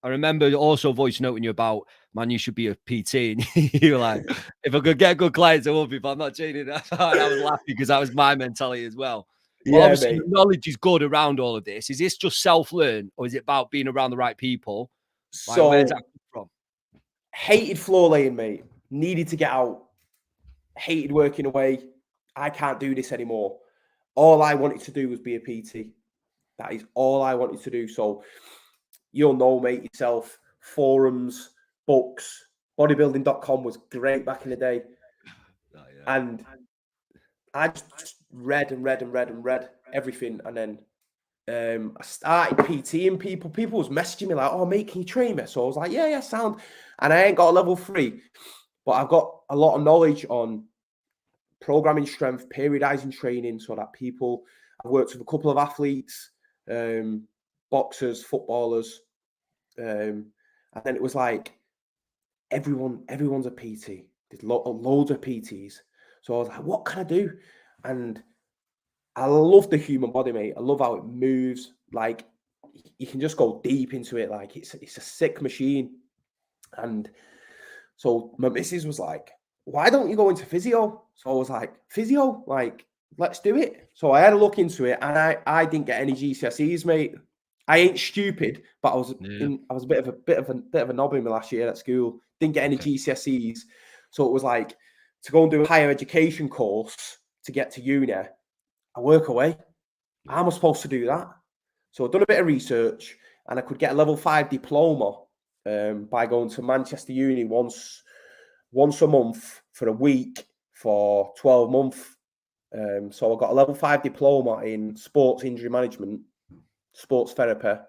remember also voice noting you about, man, you should be a PT. And you were like, if I could get good clients, I would be, but I'm not changing that. And I was laughing because that was my mentality as well. Well, obviously, the knowledge is good around all of this. Is this just self-learn or is it about being around the right people? So where's that come from? Hated floor laying, mate. Needed to get out. Hated working away. I can't do this anymore. All I wanted to do was be a PT. That is all I wanted to do. So you'll know, mate, yourself, forums, books, bodybuilding.com was great back in the day. And I just read everything. And then I started PTing people. People was messaging me like, oh, mate, can you train me? So I was like, yeah, sound. And I ain't got a level 3, but I've got a lot of knowledge on programming strength, periodizing training so that people, I've worked with a couple of athletes, boxers, footballers. And then it was like, everyone's a PT. There's loads of PTs. So I was like, what can I do? And I love the human body, mate. I love how it moves. Like, you can just go deep into it. Like, it's a sick machine. And so my missus was like, why don't you go into physio? So I was like, physio? Like, let's do it. So I had a look into it, and I didn't get any GCSEs, mate. I ain't stupid, but I was a bit of a knob in my last year at school. Didn't get any GCSEs. So it was like, to go and do a higher education course to get to uni, I work away. How am I supposed to do that? So I've done a bit of research, and I could get a level 5 diploma by going to Manchester Uni once a month for a week for 12 months. So I got a level 5 diploma in sports injury management, sports therapy.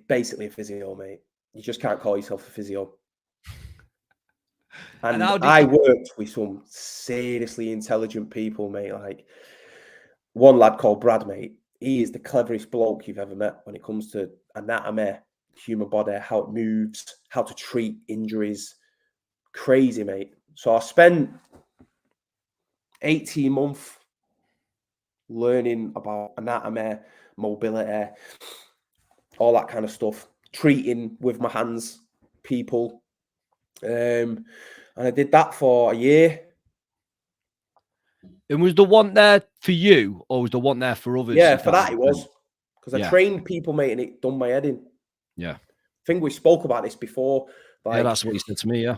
Basically a physio, mate. You just can't call yourself a physio. And I worked with some seriously intelligent people, mate. Like one lad called Brad, mate. He is the cleverest bloke you've ever met when it comes to anatomy, human body, how it moves, how to treat injuries. Crazy, mate. So I spent 18 months learning about anatomy, mobility, all that kind of stuff, treating with my hands people. And I did that for a year. And was the one there for you, or was the one there for others? Yeah, for that it was. Because I trained people, mate, and it done my head in. Yeah. I think we spoke about this before. Like, yeah, that's what you said to me, yeah.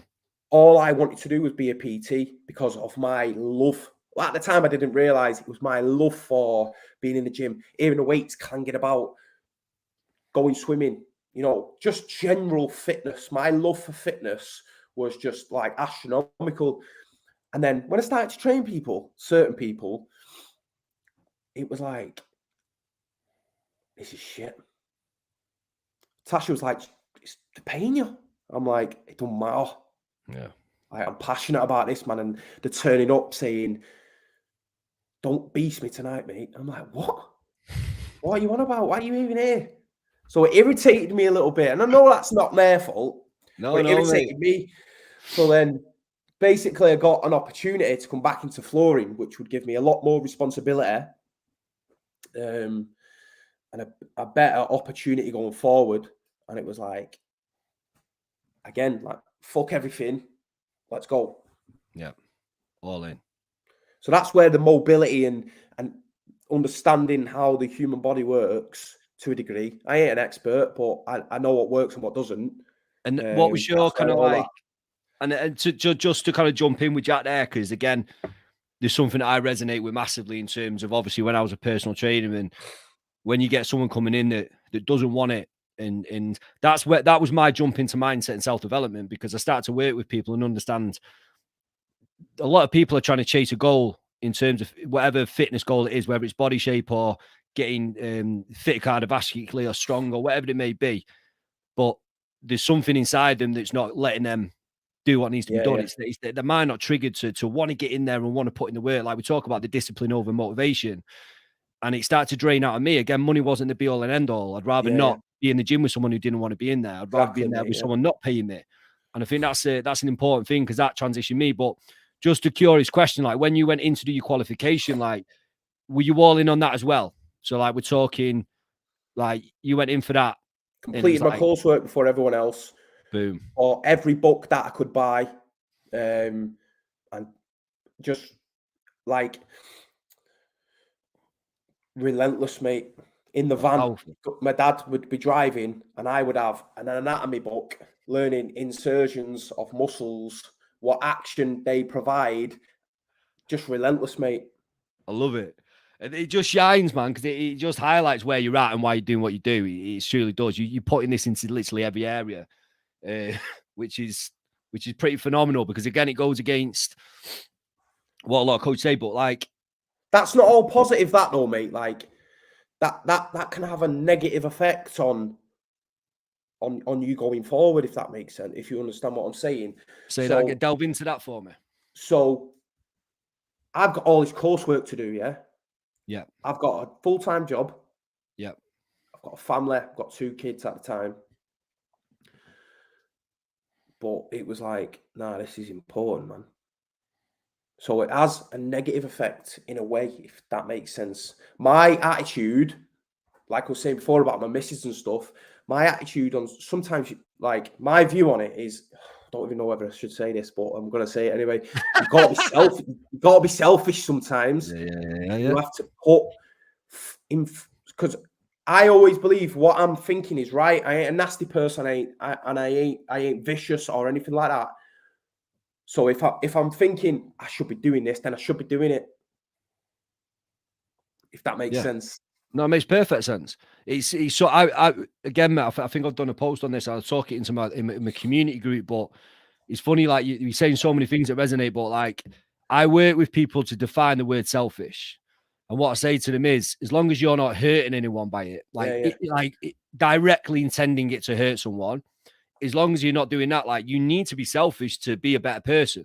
All I wanted to do was be a PT because of my love. Well, at the time, I didn't realise it was my love for being in the gym, even the weights clanging about, going swimming, you know, just general fitness. My love for fitness was just like astronomical. And then when I started to train people, certain people, it was like, this is shit. Tasha was like, it's paying you. I'm like, it don't matter. Yeah. I'm passionate about this, man. And they're turning up saying, don't beast me tonight, mate. I'm like, what? What are you on about? Why are you even here? So it irritated me a little bit. And I know that's not their fault, No, but it no, irritated me. So then basically I got an opportunity to come back into flooring, which would give me a lot more responsibility and a better opportunity going forward. And it was like, again, like, fuck everything. Let's go. Yeah. All in. So that's where the mobility and understanding how the human body works to a degree. I ain't an expert, but I know what works and what doesn't. And what was your that's kind of where all like, and just to kind of jump in with Jack there, because again, there's something that I resonate with massively in terms of obviously when I was a personal trainer, and when you get someone coming in that doesn't want it, and that was my jump into mindset and self-development, because I started to work with people and understand a lot of people are trying to chase a goal in terms of whatever fitness goal it is, whether it's body shape or getting fit cardiovascularly or strong or whatever it may be. But there's something inside them that's not letting them do what needs to be done. Yeah. It's the mind not triggered to want to get in there and want to put in the work. Like we talk about the discipline over motivation. And it started to drain out of me. Again, money wasn't the be all and end all. I'd rather not be in the gym with someone who didn't want to be in there. I'd rather be in there with someone not paying me. And I think that's an important thing, because that transitioned me. But just a curious question, like when you went in to do your qualification, like were you all in on that as well? So like we're talking, like you went in for that. Completed my coursework before everyone else. Boom. Or every book that I could buy. And just like relentless, mate. In the van, my dad would be driving and I would have an anatomy book, learning insertions of muscles, what action they provide. Just relentless, mate. I love it. It just shines, man, because it just highlights where you're at and why you're doing what you do. It truly does. You're putting this into literally every area, which is pretty phenomenal, because again, it goes against what a lot of coaches say, but like that's not all positive, that though, mate. Like that can have a negative effect on you going forward, if that makes sense, if you understand what I'm saying. Delve into that for me. So I've got all this coursework to do, yeah? Yeah. I've got a full-time job. Yeah. I've got a family. I've got 2 kids at the time. But it was like, nah, this is important, man. So it has a negative effect in a way, if that makes sense. My attitude, like I was saying before about my missus and stuff, my attitude on sometimes, like my view on it is, I don't even know whether I should say this, but I'm going to say it anyway. You've got to be selfish sometimes. Yeah. You have to put in, because I always believe what I'm thinking is right. I ain't a nasty person. I ain't vicious or anything like that. So if I'm thinking I should be doing this, then I should be doing it. If that makes sense. No, it makes perfect sense. It's so I again, Matt, I think I've done a post on this. I'll talk it into my community group, but it's funny, like you're saying so many things that resonate, but like I work with people to define the word selfish. And what I say to them is, as long as you're not hurting anyone by it, like directly intending it to hurt someone, as long as you're not doing that, like you need to be selfish to be a better person.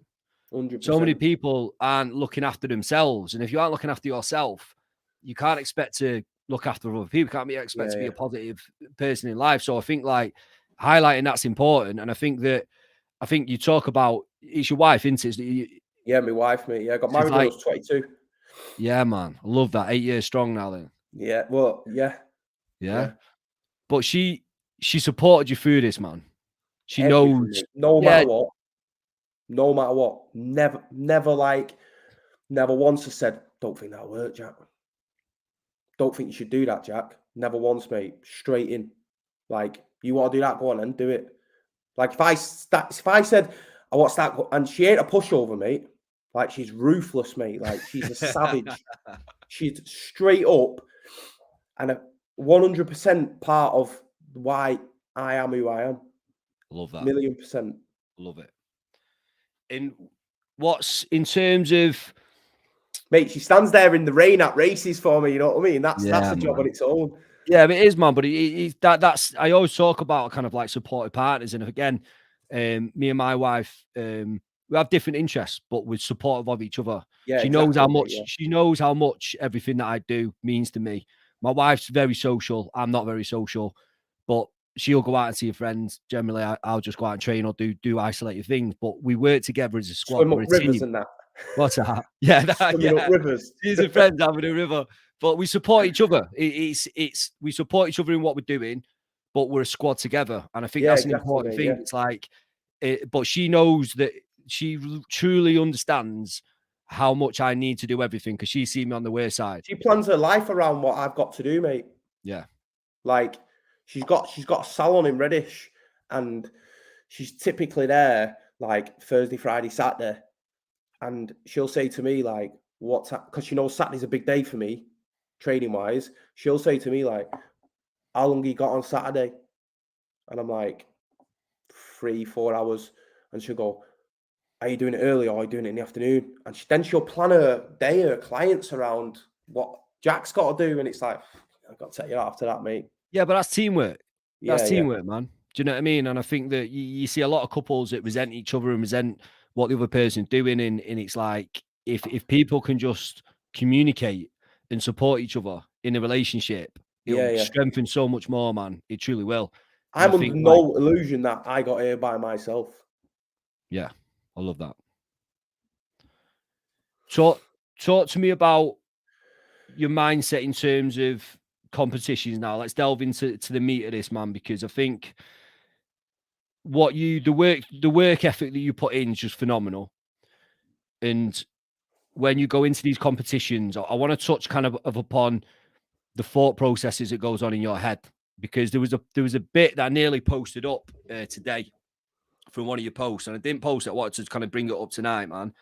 100%. So many people aren't looking after themselves. And if you aren't looking after yourself, you can't expect to look after other people. You can't expect to be a positive person in life. So I think like highlighting that's important. And I think you talk about, it's your wife, isn't it? Yeah, my wife, mate. Yeah, I got married when I was 22. Yeah, man. I love that. 8 years strong now then. Yeah, well, yeah. But she supported you through this, man. She Everything, knows. Mate. No matter what. Never once has said, don't think that'll work, Jack. Don't think you should do that, Jack. Never once, mate. Straight in. Like, you want to do that? Go on and do it. Like, if I said, I want to start, and she ain't a pushover, mate. Like, she's ruthless, mate. Like, she's a savage. She's straight up and a 100% part of why I am who I am. Love that. 1,000,000%. Love it. And what's in terms of, mate, she stands there in the rain at races for me, you know what I mean? That's a job on its own. Yeah, it is, man. But that's I always talk about kind of like supportive partners. And again, me and my wife, we have different interests, but we're supportive of each other. Yeah, she knows how much everything that I do means to me. My wife's very social. I'm not very social. But she'll go out and see her friends. Generally, I'll just go out and train or do isolated things. But we work together as a squad. Swim up We're a rivers team. and that. What's that? Yeah, Swimming up rivers. She's a friend having a river. But we support each other. It's we support each other in what we're doing, but we're a squad together. And I think that's an exactly, important mate, thing. It's like, but she knows that she truly understands how much I need to do everything because she's seen me on the wayside. She plans her life around what I've got to do, mate. Yeah. Like she's got a salon in Reddish, and she's typically there like Thursday, Friday, Saturday, and she'll say to me like, "What's that?" Because she knows Saturday's a big day for me, training wise. She'll say to me like, "How long you got on Saturday?" And I'm like, 3-4 hours, and she'll go, "Are you doing it early or are you doing it in the afternoon?" And then she'll plan her day, her clients around what Jack's got to do, and it's like, I've got to take you out after that, mate. Yeah, but that's teamwork. That's Yeah, teamwork, man. Do you know what I mean? And I think that you see a lot of couples that resent each other and resent what the other person's doing, and it's like if people can just communicate and support each other in a relationship, it'll yeah. strengthen so much more, man. It truly will. And I I'm under think, like, no illusion that I got here by myself. yeah, I love that. Talk to me about your mindset in terms of competitions now. Let's delve into the meat of this, man, because I think the work ethic that you put in is just phenomenal. And when you go into these competitions, I want to touch kind of upon the thought processes that goes on in your head, because there was a bit that I nearly posted up today from one of your posts, and I didn't post it. I wanted to kind of bring it up tonight, man.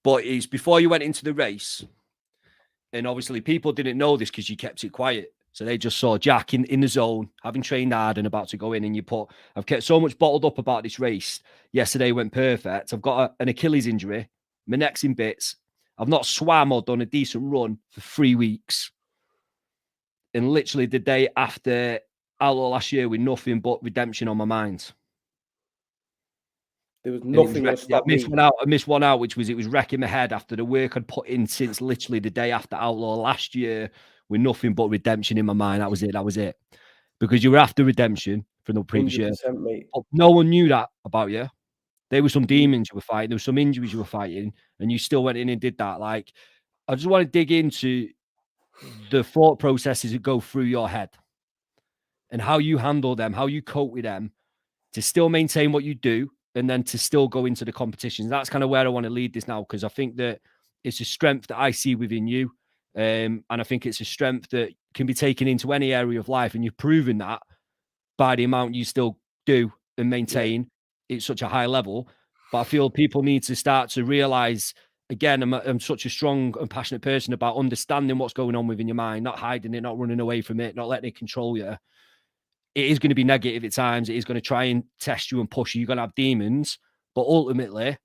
But it's before you went into the race, and obviously people didn't know this because you kept it quiet. So they just saw Jack in the zone, having trained hard and about to go in. And you put, I've kept so much bottled up about this race. Yesterday went perfect. I've got an Achilles injury. My neck's in bits. I've not swam or done a decent run for 3 weeks. And literally the day after Outlaw last year with nothing but redemption on my mind. There was nothing going to stop me. I missed one out, which was, it was wrecking my head after the work I'd put in since literally the day after Outlaw last year with nothing but redemption in my mind. That was it. Because you were after redemption from the previous year. Mate. But no one knew that about you. There were some demons you were fighting. There were some injuries you were fighting, and you still went in and did that. Like, I just want to dig into the thought processes that go through your head and how you handle them, how you cope with them to still maintain what you do, and then to still go into the competitions. That's kind of where I want to lead this now, because I think that it's a strength that I see within you. And I think it's a strength that can be taken into any area of life. And you've proven that by the amount you still do and maintain at such a high level. But I feel people need to start to realize, again, I'm such a strong and passionate person about understanding what's going on within your mind, not hiding it, not running away from it, not letting it control you. It is going to be negative at times. It is going to try and test you and push you. You're going to have demons, but ultimately,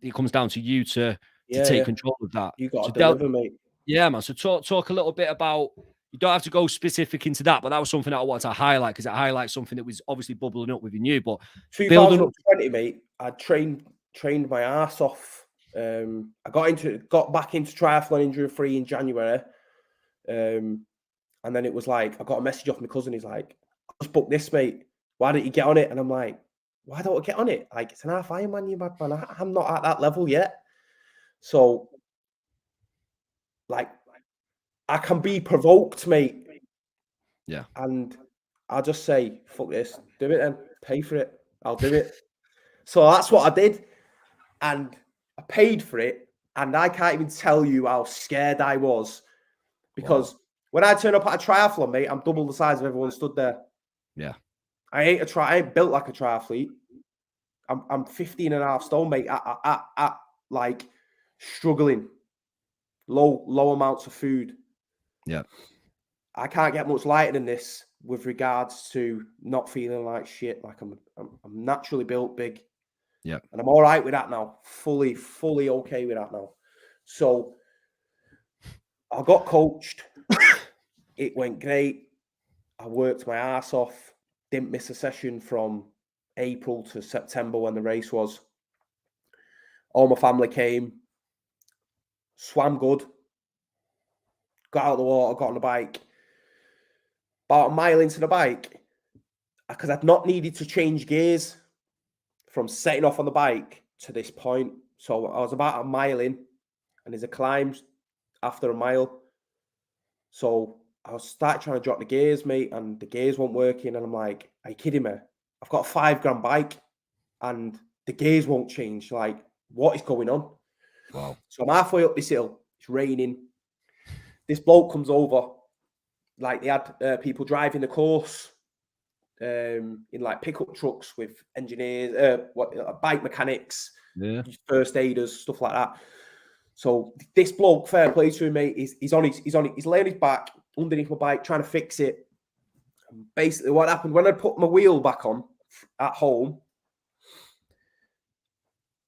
it comes down to you to take control of that. You got to deliver, mate. Yeah, man. So talk a little bit about. You don't have to go specific into that, but that was something that I wanted to highlight, because it highlights something that was obviously bubbling up within you. But 2020, mate, I trained my ass off. I got back into triathlon injury free in January, and then it was like I got a message off my cousin. He's like, "I just booked this, mate. Why don't you get on it?" And I'm like, "Why don't I get on it? Like, it's an half Ironman, you mad man. I'm not at that level yet." So, like, I can be provoked, mate. Yeah. And I'll just say, "Fuck this. Do it then. Pay for it. I'll do it." So that's what I did. And I paid for it. And I can't even tell you how scared I was. Because when I turn up at a triathlon, mate, I'm double the size of everyone stood there. Yeah. I ain't built like a triathlete. I'm 15 and a half stone, mate. At like struggling. Low amounts of food. Yeah. I can't get much lighter than this with regards to not feeling like shit. Like I'm naturally built big. Yeah. And I'm all right with that now. Fully okay with that now. So I got coached. It went great. I worked my ass off. Didn't miss a session from April to September when the race was. All my family came. Swam good. Got out of the water, got on the bike. about a mile into the bike, because I'd not needed to change gears from setting off on the bike to this point. So I was about a mile in, and there's a climb after a mile. So I was started trying to drop the gears, mate, and the gears weren't working. And I'm like, are you kidding me? I've got a 5 grand bike and the gears won't change. Like, what is going on? Wow. So I'm halfway up this hill. It's raining. This bloke comes over. Like, they had people driving the course in like pickup trucks with engineers, bike mechanics, first aiders, stuff like that. So this bloke, fair play to him, mate, he's laying his back underneath my bike trying to fix it. And basically, what happened when I put my wheel back on at home,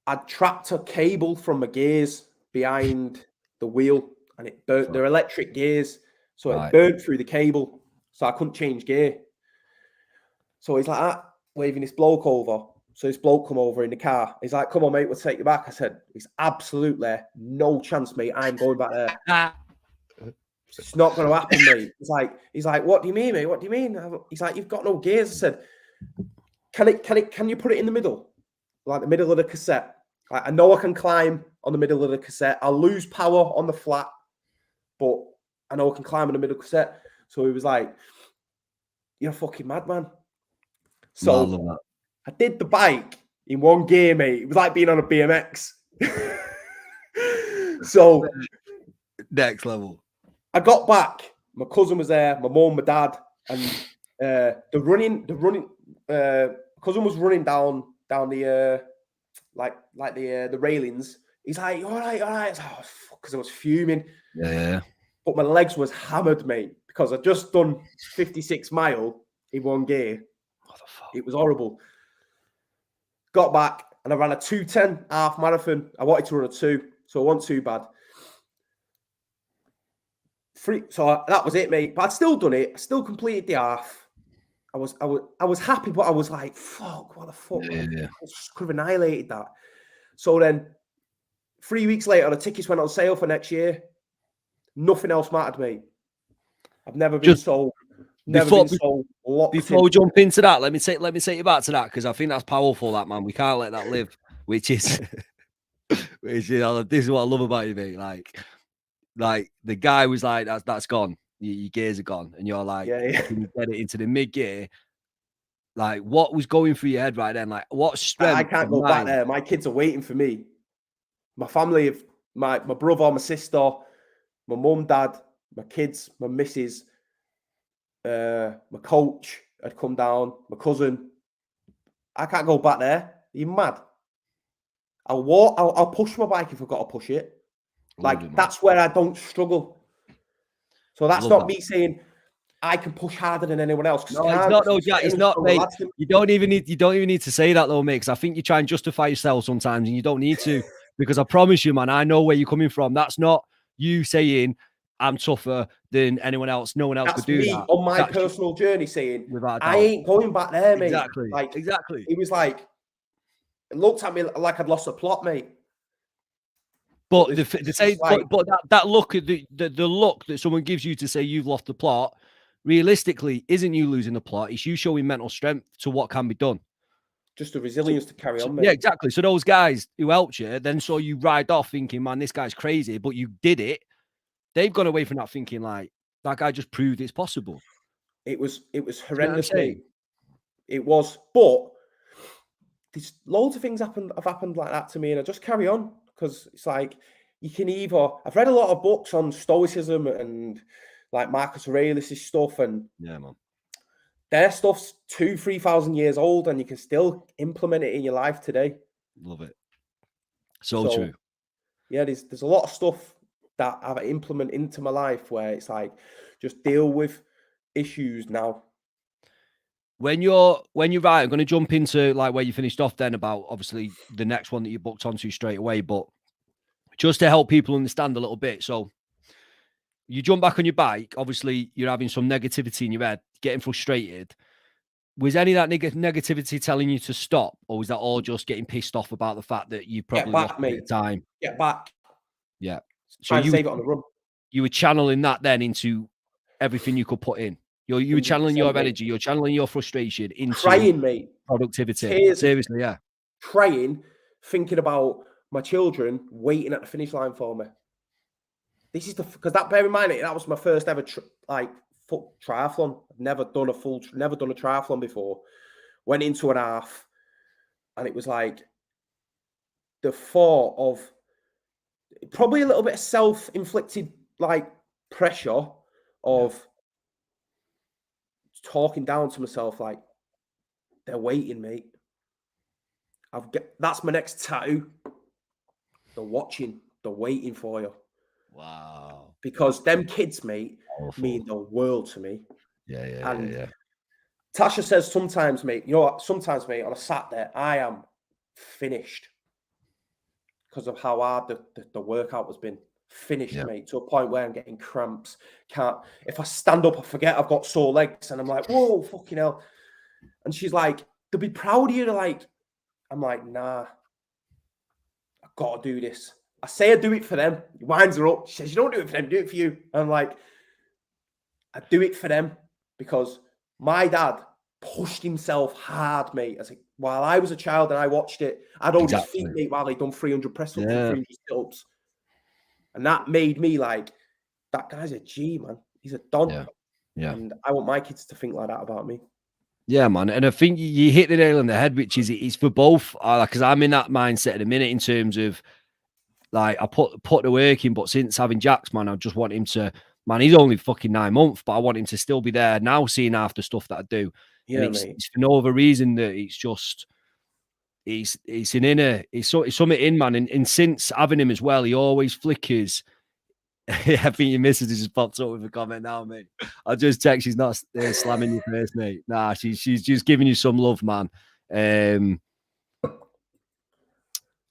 I'd trapped a cable from my gears behind the wheel, and it burnt. They're electric gears, so it burnt through the cable, so I couldn't change gear. So he's like that, waving this bloke over. So this bloke come over in the car. He's like, come on, mate, we'll take you back. I said, it's absolutely no chance, mate. I'm going back there. It's not going to happen, mate. He's like, what do you mean, mate? What do you mean? He's like, you've got no gears. I said, can you put it in the middle? Like the middle of the cassette. Like, I know I can climb on the middle of the cassette. I'll lose power on the flat, but I know I can climb on the middle cassette. So he was like, you're a fucking madman. So I did the bike in one gear, mate. It was like being on a BMX. So next level. I got back. My cousin was there, my mum, my dad, and the cousin was running down the the railings. He's like, all right. Because I was fuming. Yeah. But my legs was hammered, mate, because I'd just done 56 mile in one gear. What the fuck? It was horrible. Got back and I ran a 2:10 half marathon. I wanted to run a 2, so it wasn't too bad. So that was it, mate. But I'd still done it. I still completed the half. I was happy, but I was like, fuck, what the fuck? Yeah. I could have annihilated that. So then 3 weeks later, the tickets went on sale for next year. Nothing else mattered, mate. I've never been sold. Before we jump into that, let me take you back to that, because I think that's powerful, that, man. We can't let that live, which is this is what I love about you, mate. Like the guy was like, that's gone. Your gears are gone, and you're like, can you get it into the mid gear? Like, what was going through your head right then? Like, what strength? I can't go back there. My kids are waiting for me. My family, my brother, my sister, my mum, dad, my kids, my missus. My coach had come down, my cousin. I can't go back there. Are you mad? I'll push my bike if I've got to push it. Like, that's where I don't struggle. So that's not me saying I can push harder than anyone else. No, it's not, no, Jack. It's not, mate. You don't even need to say that, though, mate, because I think you try and justify yourself sometimes, and you don't need to. Because I promise you, man, I know where you're coming from. That's not you saying I'm tougher than anyone else. No one else could do that. That's me on my personal journey saying, I ain't going back there, mate. Exactly. It was like, it looked at me like I'd lost the plot, mate. But that look, the look that someone gives you to say you've lost the plot, realistically, isn't you losing the plot. It's you showing mental strength to what can be done. Just the resilience to carry on, mate. Yeah, exactly. So those guys who helped you then saw you ride off thinking, man, this guy's crazy, but you did it. They've gone away from that thinking like, that guy just proved it's possible. It was horrendous, mate. It was, but there's loads of things have happened like that to me, and I just carry on, because it's like, you can I've read a lot of books on stoicism and like Marcus Aurelius' stuff, and yeah, man, their stuff's 2,000-3,000 years old, and you can still implement it in your life today. Love it. So true. Yeah, there's a lot of stuff that I've implemented into my life where it's like, just deal with issues now. When you're right, I'm going to jump into like where you finished off then about obviously the next one that you booked onto straight away, but just to help people understand a little bit. So you jump back on your bike, obviously you're having some negativity in your head, getting frustrated. Was any of that negativity telling you to stop, or was that all just getting pissed off about the fact that you probably lost a bit of time? Get back. Yeah. So you save it on the run. You were channeling that then into everything you could put in. You were channeling 100%, your mate. energy, you're channeling your frustration into Crying, mate. productivity. Tears. Seriously, yeah. Crying, thinking about my children waiting at the finish line for me. This is because that, bear in mind, that was my first ever full triathlon. I've never done a triathlon before. Went into an half, and it was like the thought of probably a little bit of self-inflicted like pressure of talking down to myself, like, they're waiting, mate. That's my next tattoo. They're watching, they're waiting for you. Wow. Because them kids, mate, Powerful. mean the world to me. Yeah. Tasha says sometimes, mate, sometimes, mate, on a Saturday, I am finished because of how hard the workout has been. Finished, mate, to a point where I'm getting cramps. If I stand up, I forget I've got sore legs, and I'm like, whoa, fucking hell. And she's like, they'll be proud of you. Like, I'm like, nah, I've got to do this. I say I do it for them. He winds her up. She says, you don't do it for them, do it for you. And I'm like, I do it for them because my dad pushed himself hard, mate. While I was a child and I watched it, I'd hold his feet, mate, while he'd done 300 press ups and 300 sit-ups. And that made me like, that guy's a G, man. He's a don. Yeah. And I want my kids to think like that about me. Yeah, man. And I think you hit the nail on the head, which is it's for both. Because I'm in that mindset at the minute in terms of like I put the work in, but since having Jax, man, I just want him to, man, he's only fucking 9 months, but I want him to still be there now, seeing after stuff that I do. Yeah, and mate. It's for no other reason that it's just it's an inner, it's something in, man. And since having him as well, he always flickers. I think your missus just popped up with a comment now, mate. I'll just check she's not slamming your face, mate. Nah, she's just giving you some love, man.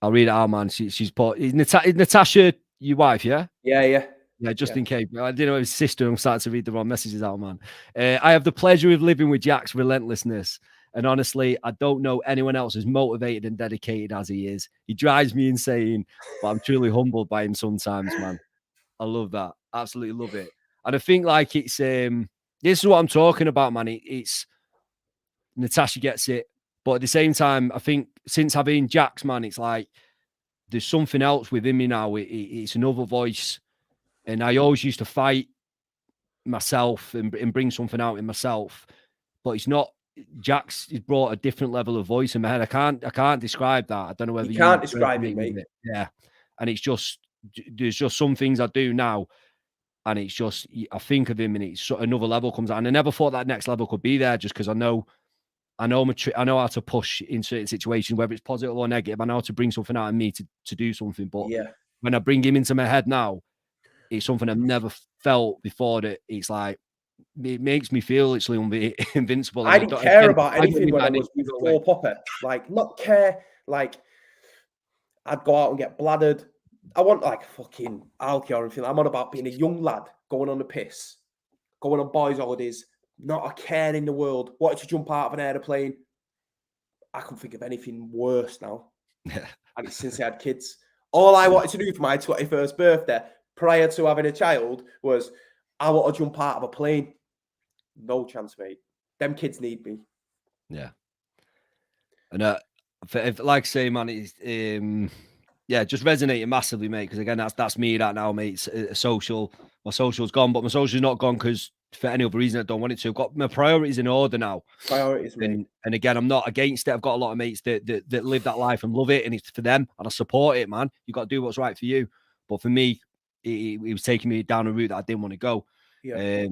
I'll read it out, man. She's put, is Natasha your wife, yeah? Yeah. Yeah, just in case. I didn't know his sister. I'm starting to read the wrong messages out, man. I have the pleasure of living with Jack's relentlessness. And honestly, I don't know anyone else as motivated and dedicated as he is. He drives me insane, but I'm truly humbled by him sometimes, man. I love that. Absolutely love it. And I think like it's this is what I'm talking about, man. It's Natasha gets it. But at the same time, I think since having Jax, man, it's like there's something else within me now. It's another voice. And I always used to fight myself and bring something out in myself. But it's not. Jax has brought a different level of voice in my head. I can't describe that. I don't know whether you can't describe it, mate. Yeah. And it's just there's just some things I do now. And it's just, I think of him and it's another level comes out. And I never thought that next level could be there just because I know how to push in certain situations, whether it's positive or negative. I know how to bring something out of me to do something. But when I bring him into my head now, it's something I've never felt before that it's like, it makes me feel literally invincible. I didn't care about anything when I was before Popper. Like, not care. Like, I'd go out and get bladdered. I want like fucking alky or anything. I'm on about being a young lad going on the piss, going on boys' holidays, not a care in the world, wanted to jump out of an aeroplane. I couldn't think of anything worse now. Yeah. And it's since I had kids. All I wanted to do for my 21st birthday prior to having a child was I want to jump out of a plane. No chance, mate. Them kids need me. Yeah. And like I say, man, it's just resonating massively, mate. Because again, that's me that now, mate. It's social. My social's gone, but my social's not gone because for any other reason I don't want it to. I've got my priorities in order now. Priorities, mate. And again, I'm not against it. I've got a lot of mates that live that life and love it, and it's for them, and I support it, man. You got to do what's right for you. But for me, it was taking me down a route that I didn't want to go. Yeah.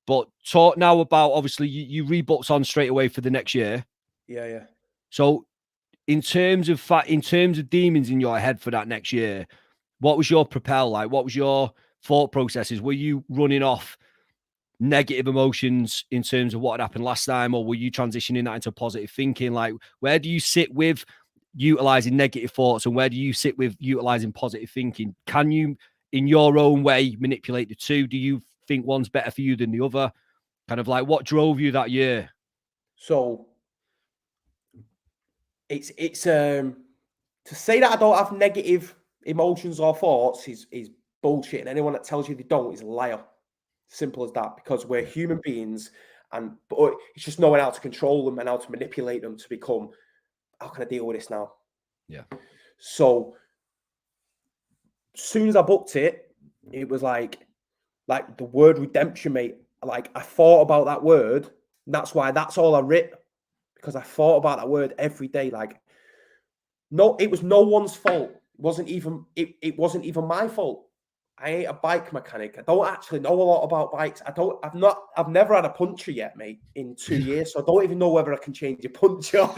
But talk now about obviously you rebooked on straight away for the next year. Yeah. So in terms of demons in your head for that next year, what was your propel like? What was your thought processes? Were you running off negative emotions in terms of what had happened last time, or were you transitioning that into positive thinking? Like, where do you sit with utilizing negative thoughts and where do you sit with utilizing positive thinking? Can you, in your own way, manipulate the two? Do you think one's better for you than the other? Kind of like what drove you that year? So it's to say that I don't have negative emotions or thoughts is bullshit, and anyone that tells you they don't is a liar. Simple as that, because we're human beings, but it's just knowing how to control them and how to manipulate them to become, how can I deal with this now? Yeah. So as soon as I booked it, it was like the word redemption, mate. Like, I thought about that word. And that's why that's all I writ, because I thought about that word every day. Like, no, it was no one's fault. It wasn't even my fault. I ain't a bike mechanic. I don't actually know a lot about bikes. I've never had a puncture yet, mate, in 2 years. So I don't even know whether I can change a puncture.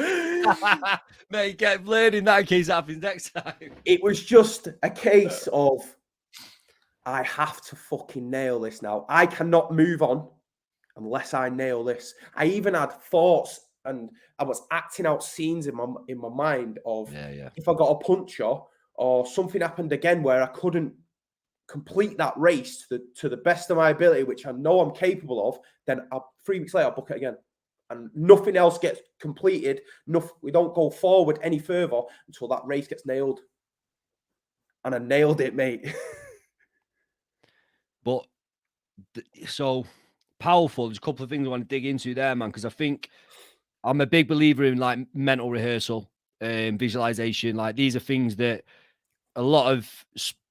Mate, get learning in that case happens next time. It was just a case of, I have to fucking nail this now. I cannot move on unless I nail this. I even had thoughts, and I was acting out scenes in my mind of, if I got a puncture or something happened again where I couldn't complete that race to the best of my ability, which I know I'm capable of, then 3 weeks later I'll book it again. And nothing else gets completed. We don't go forward any further until that race gets nailed. And I nailed it, mate. But so powerful. There's a couple of things I want to dig into there, man, because I think I'm a big believer in like mental rehearsal and visualization. Like, these are things that a lot of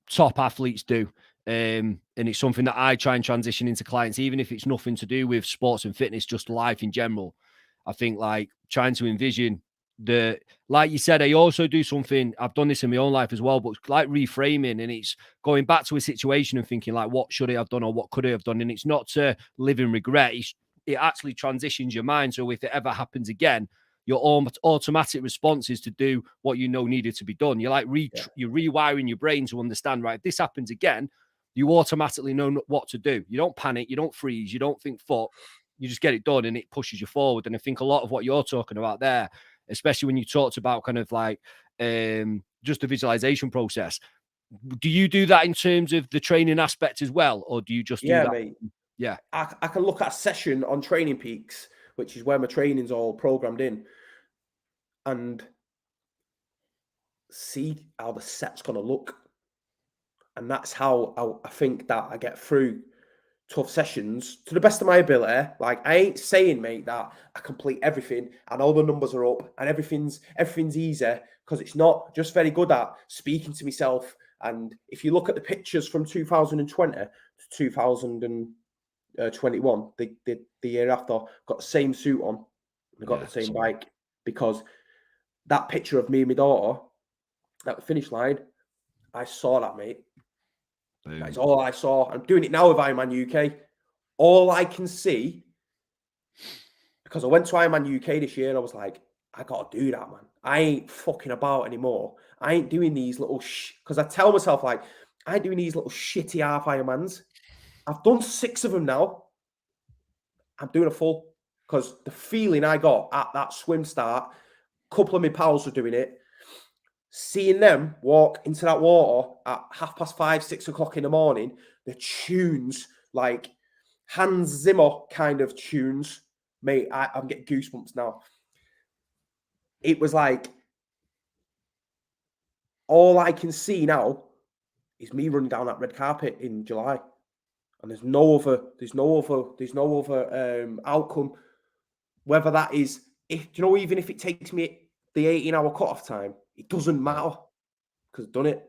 top athletes do. And it's something that I try and transition into clients, even if it's nothing to do with sports and fitness, just life in general. I think like trying to envision like you said, I also do something, I've done this in my own life as well, but it's like reframing, and it's going back to a situation and thinking like, what should I have done or what could I have done? And it's not to live in regret. It actually transitions your mind. So if it ever happens again, your automatic response is to do what you know needed to be done. You're like you're rewiring your brain to understand, right, if this happens again, you automatically know what to do. You don't panic, you don't freeze, you don't think fuck, you just get it done, and it pushes you forward. And I think a lot of what you're talking about there, especially when you talked about kind of like just the visualization process, do you do that in terms of the training aspect as well, or do you just do that? Mate. Yeah. I can look at a session on Training Peaks, which is where my training's all programmed in, and see how the set's going to look. And that's how I think that I get through tough sessions to the best of my ability. Like, I ain't saying, mate, that I complete everything and all the numbers are up and everything's easy, because it's not. Just very good at speaking to myself. And if you look at the pictures from 2020 to 2021, the year after, got the same suit on, and got the same bike, because that picture of me and my daughter at the finish line, I saw that, mate. Boom. That's all I saw. I'm doing it now with Ironman UK. All I can see, because I went to Ironman UK this year and I was like, I got to do that, man. I ain't fucking about anymore. I ain't doing these little because I tell myself, like, I ain't doing these little shitty half Ironmans. I've done 6 of them now. I'm doing a full, because the feeling I got at that swim start, a couple of my pals were doing it. Seeing them walk into that water at 5:30, 6 o'clock in the morning, the tunes, like Hans Zimmer kind of tunes, mate, I'm getting goosebumps now. It was like, all I can see now is me running down that red carpet in July, and there's no other outcome. Whether that is, even if it takes me the 18-hour cutoff time, it doesn't matter, because I've done it.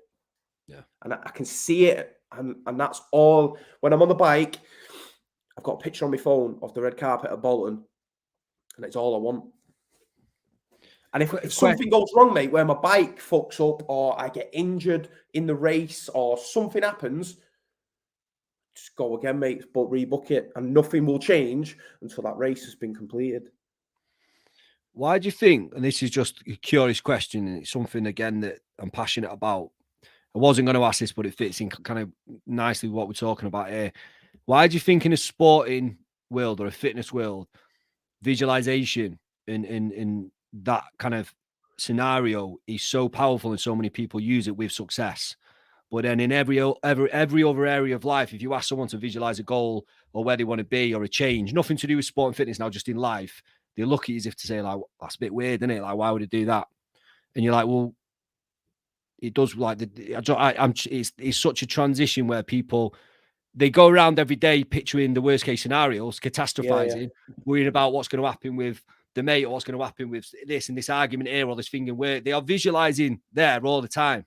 Yeah. And I can see it. And that's all. When I'm on the bike, I've got a picture on my phone of the red carpet at Bolton, and it's all I want. And if something goes wrong, mate, where my bike fucks up or I get injured in the race or something happens, just go again, mate, but rebook it. And nothing will change until that race has been completed. Why do you think, and this is just a curious question, and it's something, again, that I'm passionate about. I wasn't going to ask this, but it fits in kind of nicely with what we're talking about here. Why do you think in a sporting world or a fitness world, visualization in that kind of scenario is so powerful and so many people use it with success? But then in every other area of life, if you ask someone to visualize a goal or where they want to be or a change, nothing to do with sport and fitness now, just in life, they look at you as if to say, like, that's a bit weird, isn't it? Like, why would it do that? And you're like, well, it does. Like, it's such a transition where people they go around every day picturing the worst case scenarios, Yeah, catastrophizing, worrying about what's going to happen with the mate or what's going to happen with this and this argument here or this thing in work. They are visualizing there all the time.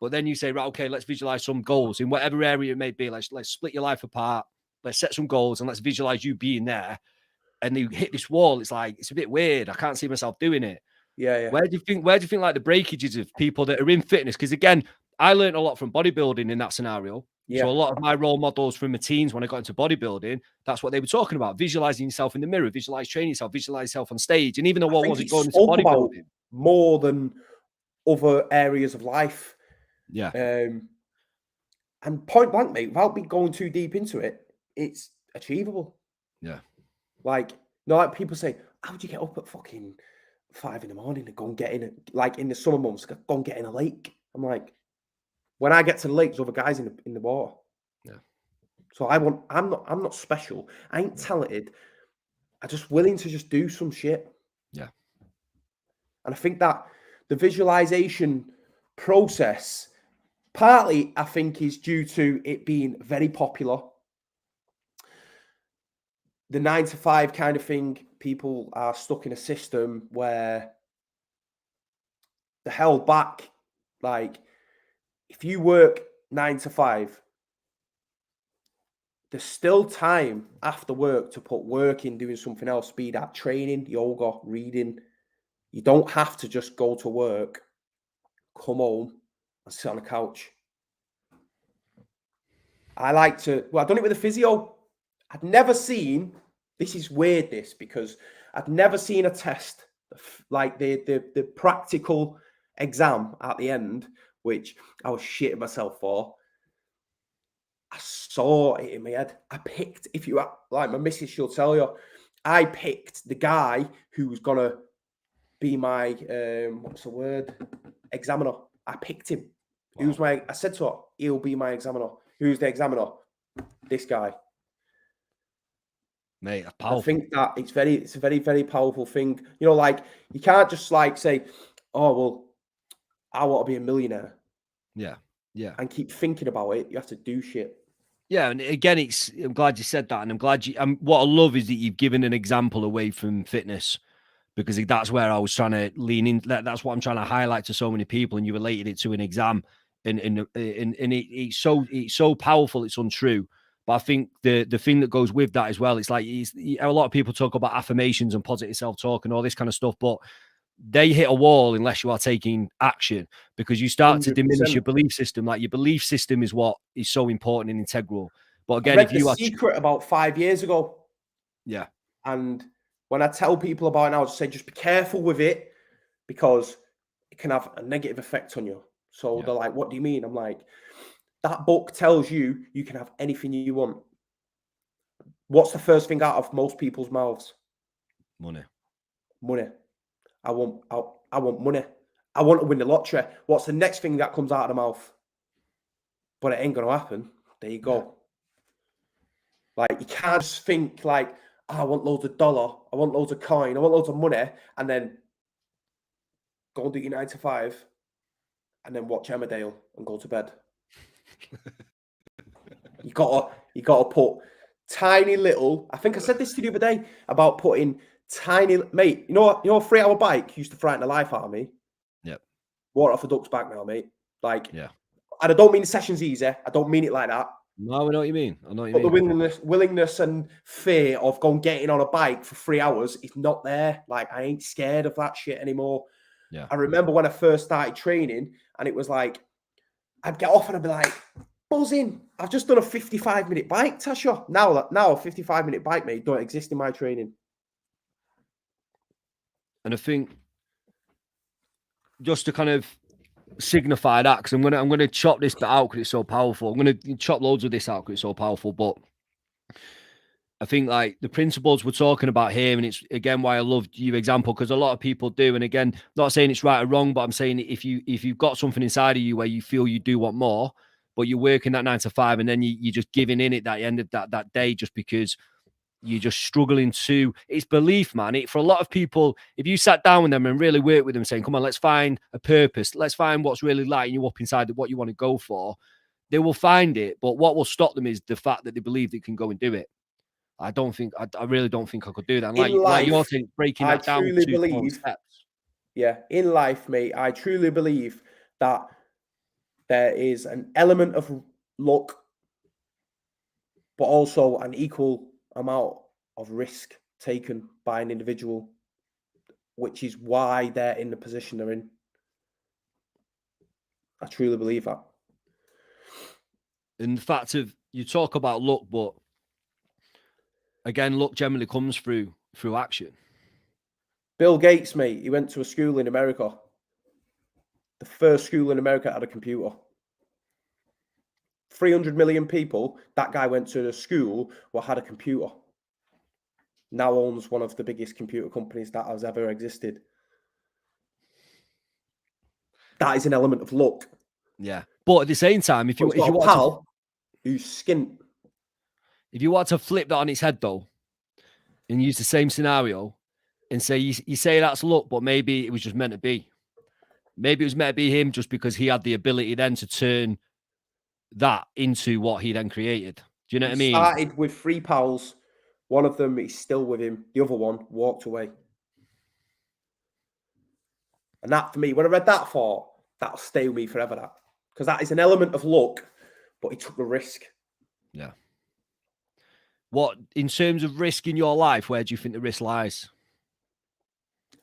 But then you say, right, okay, let's visualize some goals in whatever area it may be. Let's split your life apart. Let's set some goals and let's visualize you being there. And you hit this wall. It's like, it's a bit weird. I can't see myself doing it. Yeah. Where do you think like the breakages of people that are in fitness? Because again, I learned a lot from bodybuilding in that scenario. Yeah. So a lot of my role models from my teens when I got into bodybuilding, that's what they were talking about. Visualizing yourself in the mirror, visualize training yourself, visualize yourself on stage. And even though I wasn't going into bodybuilding, more than other areas of life. Yeah. And point blank, mate, without me going too deep into it, it's achievable. Yeah. Like, like people say, how would you get up at fucking 5 a.m. and go and get in, like in the summer months, go and get in a lake? I'm like, when I get to the lake, there's other guys in the water. Yeah. So I'm not special. I ain't talented. I'm just willing to just do some shit. Yeah. And I think that the visualization process, partly, I think, is due to it being very popular. The 9-to-5 kind of thing, people are stuck in a system where they're held back. Like, if you work 9-to-5, there's still time after work to put work in doing something else, be that training, yoga, reading. You don't have to just go to work, come home, and sit on the couch. I like to, well, I've done it with a physio. I'd never seen, this is weird, because I'd never seen a test like the practical exam at the end, which I was shitting myself for. I saw it in my head. I picked, if you, like my missus, she'll tell you, I picked the guy who was going to be my, what's the word? Examiner. I picked him. Wow. Who's my, I said to her, he'll be my examiner. Who's the examiner? This guy. Mate, that's powerful. I think that it's a very, very powerful thing. You know, like, you can't just like say, oh, well, I want to be a millionaire. Yeah. Yeah. And keep thinking about it. You have to do shit. Yeah. And again, I'm glad you said that. And I'm glad what I love is that you've given an example away from fitness, because that's where I was trying to lean in. That's what I'm trying to highlight to so many people. And you related it to an exam, and it's so powerful. It's untrue. But I think the thing that goes with that as well, it's like a lot of people talk about affirmations and positive self-talk and all this kind of stuff, but they hit a wall unless you are taking action, because you start 100%. To diminish your belief system. Like, your belief system is what is so important and integral. But again, if you are secret about 5 years ago. Yeah. And when I tell people about it now, I just say, just be careful with it, because it can have a negative effect on you. So they're like, what do you mean? I'm like, that book tells you can have anything you want. What's the first thing out of most people's mouths? Money. I want money. I want to win the lottery. What's the next thing that comes out of the mouth? But it ain't going to happen. There you go. Yeah. Like, you can't just think like, oh, I want loads of dollar. I want loads of coin. I want loads of money. And then go and do your 9-to-5 and then watch Emmerdale and go to bed. You gotta put tiny little, I think I said this to you the other day about putting tiny, mate, you know a 3-hour bike used to frighten the life out of me. Yep. Water off a duck's back now, mate. Like, yeah. And I don't mean the session's easy. I don't mean it like that. No, I know what you mean. I know what you but mean. The willingness and fear of getting on a bike for 3 hours is not there. Like, I ain't scared of that shit anymore. Yeah. I remember when I first started training, and it was like, I'd get off and I'd be like, buzzing. I've just done a 55-minute bike, Tasha. Now a 55-minute bike, mate, don't exist in my training. And I think just to kind of signify that, because I'm gonna chop this bit out because it's so powerful. I'm gonna chop loads of this out because it's so powerful. But I think like the principles we're talking about here, and it's again why I loved your example, because a lot of people do. And again, not saying it's right or wrong, but I'm saying if you've got something inside of you where you feel you do want more, but you're working that 9-to-5, and then you're just giving in at the end of that day just because you're just struggling to, it's belief, man. For a lot of people, if you sat down with them and really worked with them saying, come on, let's find a purpose. Let's find what's really lighting you up inside what you want to go for. They will find it, but what will stop them is the fact that they believe they can go and do it. I really don't think I could do that. And In like you're life, saying, breaking I that down truly to small believe, steps. yeah, in life, mate, I truly believe that there is an element of luck, but also an equal amount of risk taken by an individual, which is why they're in the position they're in. I truly believe that. And the fact of you talk about luck, but again, luck generally comes through action. Bill Gates, mate, he went to a school in America. The first school in America had a computer. 300 million people, that guy went to a school where had a computer. Now owns one of the biggest computer companies that has ever existed. That is an element of luck. Yeah. But at the same time, if you want who's skint. If you want to flip that on its head though, and use the same scenario and say you say that's luck, but maybe it was just meant to be. Maybe it was meant to be him just because he had the ability then to turn that into what he then created. Do you know what I mean? Started with 3 pals. One of them is still with him. The other one walked away. And that, for me, when I read that thought, that'll stay with me forever, that. Because that is an element of luck, but he took the risk. Yeah. What, in terms of risk in your life, where do you think the risk lies?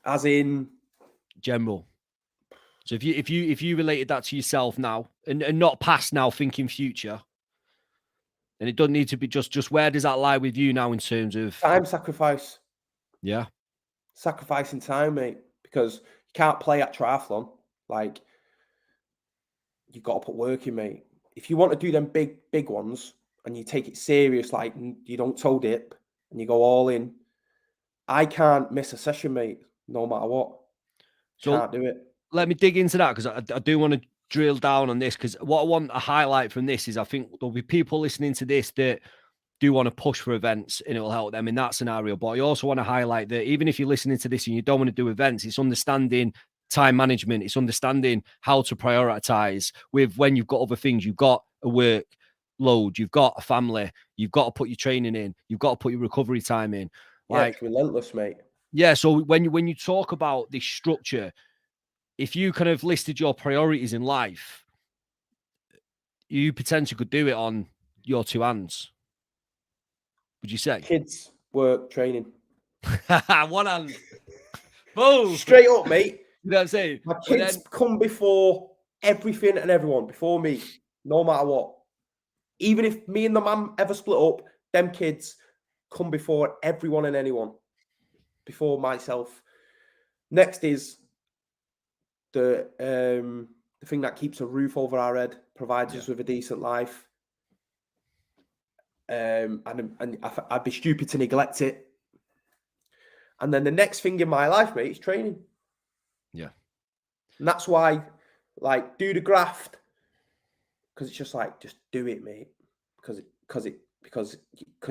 As in? General. So if you related that to yourself now, and not past now, thinking future, and it doesn't need to be just where does that lie with you now in terms of time sacrifice? Yeah. Sacrificing time, mate, because you can't play at triathlon. Like, you've got to put work in, mate. If you want to do them big ones and you take it serious, like you don't toe dip and you go all in, I can't miss a session, mate, no matter what. So can't do it. Let me dig into that, because I do want to drill down on this, because what I want to highlight from this is I think there'll be people listening to this that do want to push for events and it will help them in that scenario. But I also want to highlight that even if you're listening to this and you don't want to do events, it's understanding time management. It's understanding how to prioritize with when you've got other things. You've got a work load, you've got a family, you've got to put your training in, you've got to put your recovery time in. Like, it's relentless, mate. Yeah. So when you talk about this structure, if you kind of listed your priorities in life, you potentially could do it on your 2 hands. Would you say? Kids, work, training. 1 hand. Boom. Straight up, mate. You know what I'm saying? My kids come before everything and everyone, before me, no matter what. Even if me and the mum ever split up, them kids come before everyone and anyone, before myself. Next is the thing that keeps a roof over our head, provides us with a decent life. And I'd be stupid to neglect it. And then the next thing in my life, mate, is training. Yeah. And that's why, like, do the graft, because it's just like, just do it, mate, because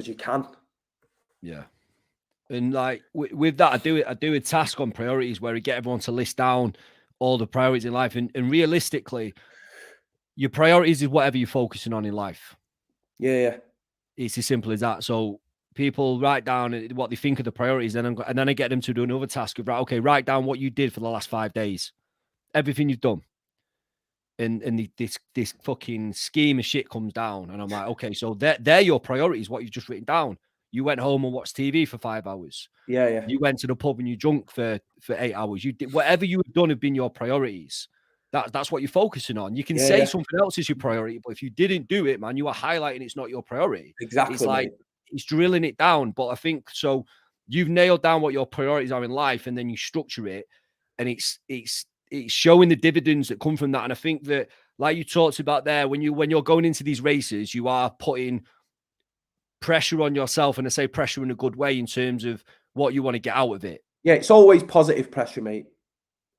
you can. Yeah. And like with that, I do a task on priorities where I get everyone to list down all the priorities in life, and realistically, your priorities is whatever you're focusing on in life. Yeah. It's as simple as that. So people write down what they think of the priorities, and then I get them to do another task of, right, okay, write down what you did for the last 5 days, everything you've done. And this fucking scheme of shit comes down, and I'm like, okay, so they're your priorities, what you've just written down. You went home and watched TV for 5 hours. Yeah. You went to the pub and you drunk for 8 hours. You did whatever you have done have been your priorities. That's what you're focusing on. You can say something else is your priority, but if you didn't do it, man, you are highlighting it's not your priority. Exactly. It's like it's drilling it down. But I think so. You've nailed down what your priorities are in life, and then you structure it, and it's showing the dividends that come from that. And I think that, like you talked about there, when you're going into these races, you are putting pressure on yourself, and I say pressure in a good way in terms of what you want to get out of it. Yeah, it's always positive pressure, mate.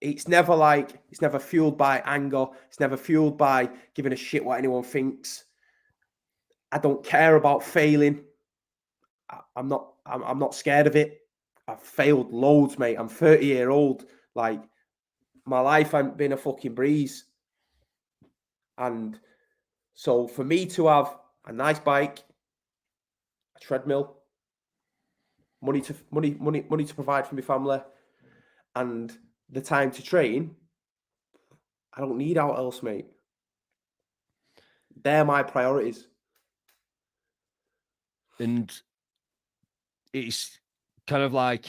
It's never fueled by anger. It's never fueled by giving a shit what anyone thinks. I don't care about failing. I'm not scared of it. I've failed loads, mate. I'm 30-year-old. Like, my life ain't been a fucking breeze. And So for me to have a nice bike, a treadmill, money to provide for my family, and the time to train, I don't need out else, mate. They're my priorities. And it's kind of like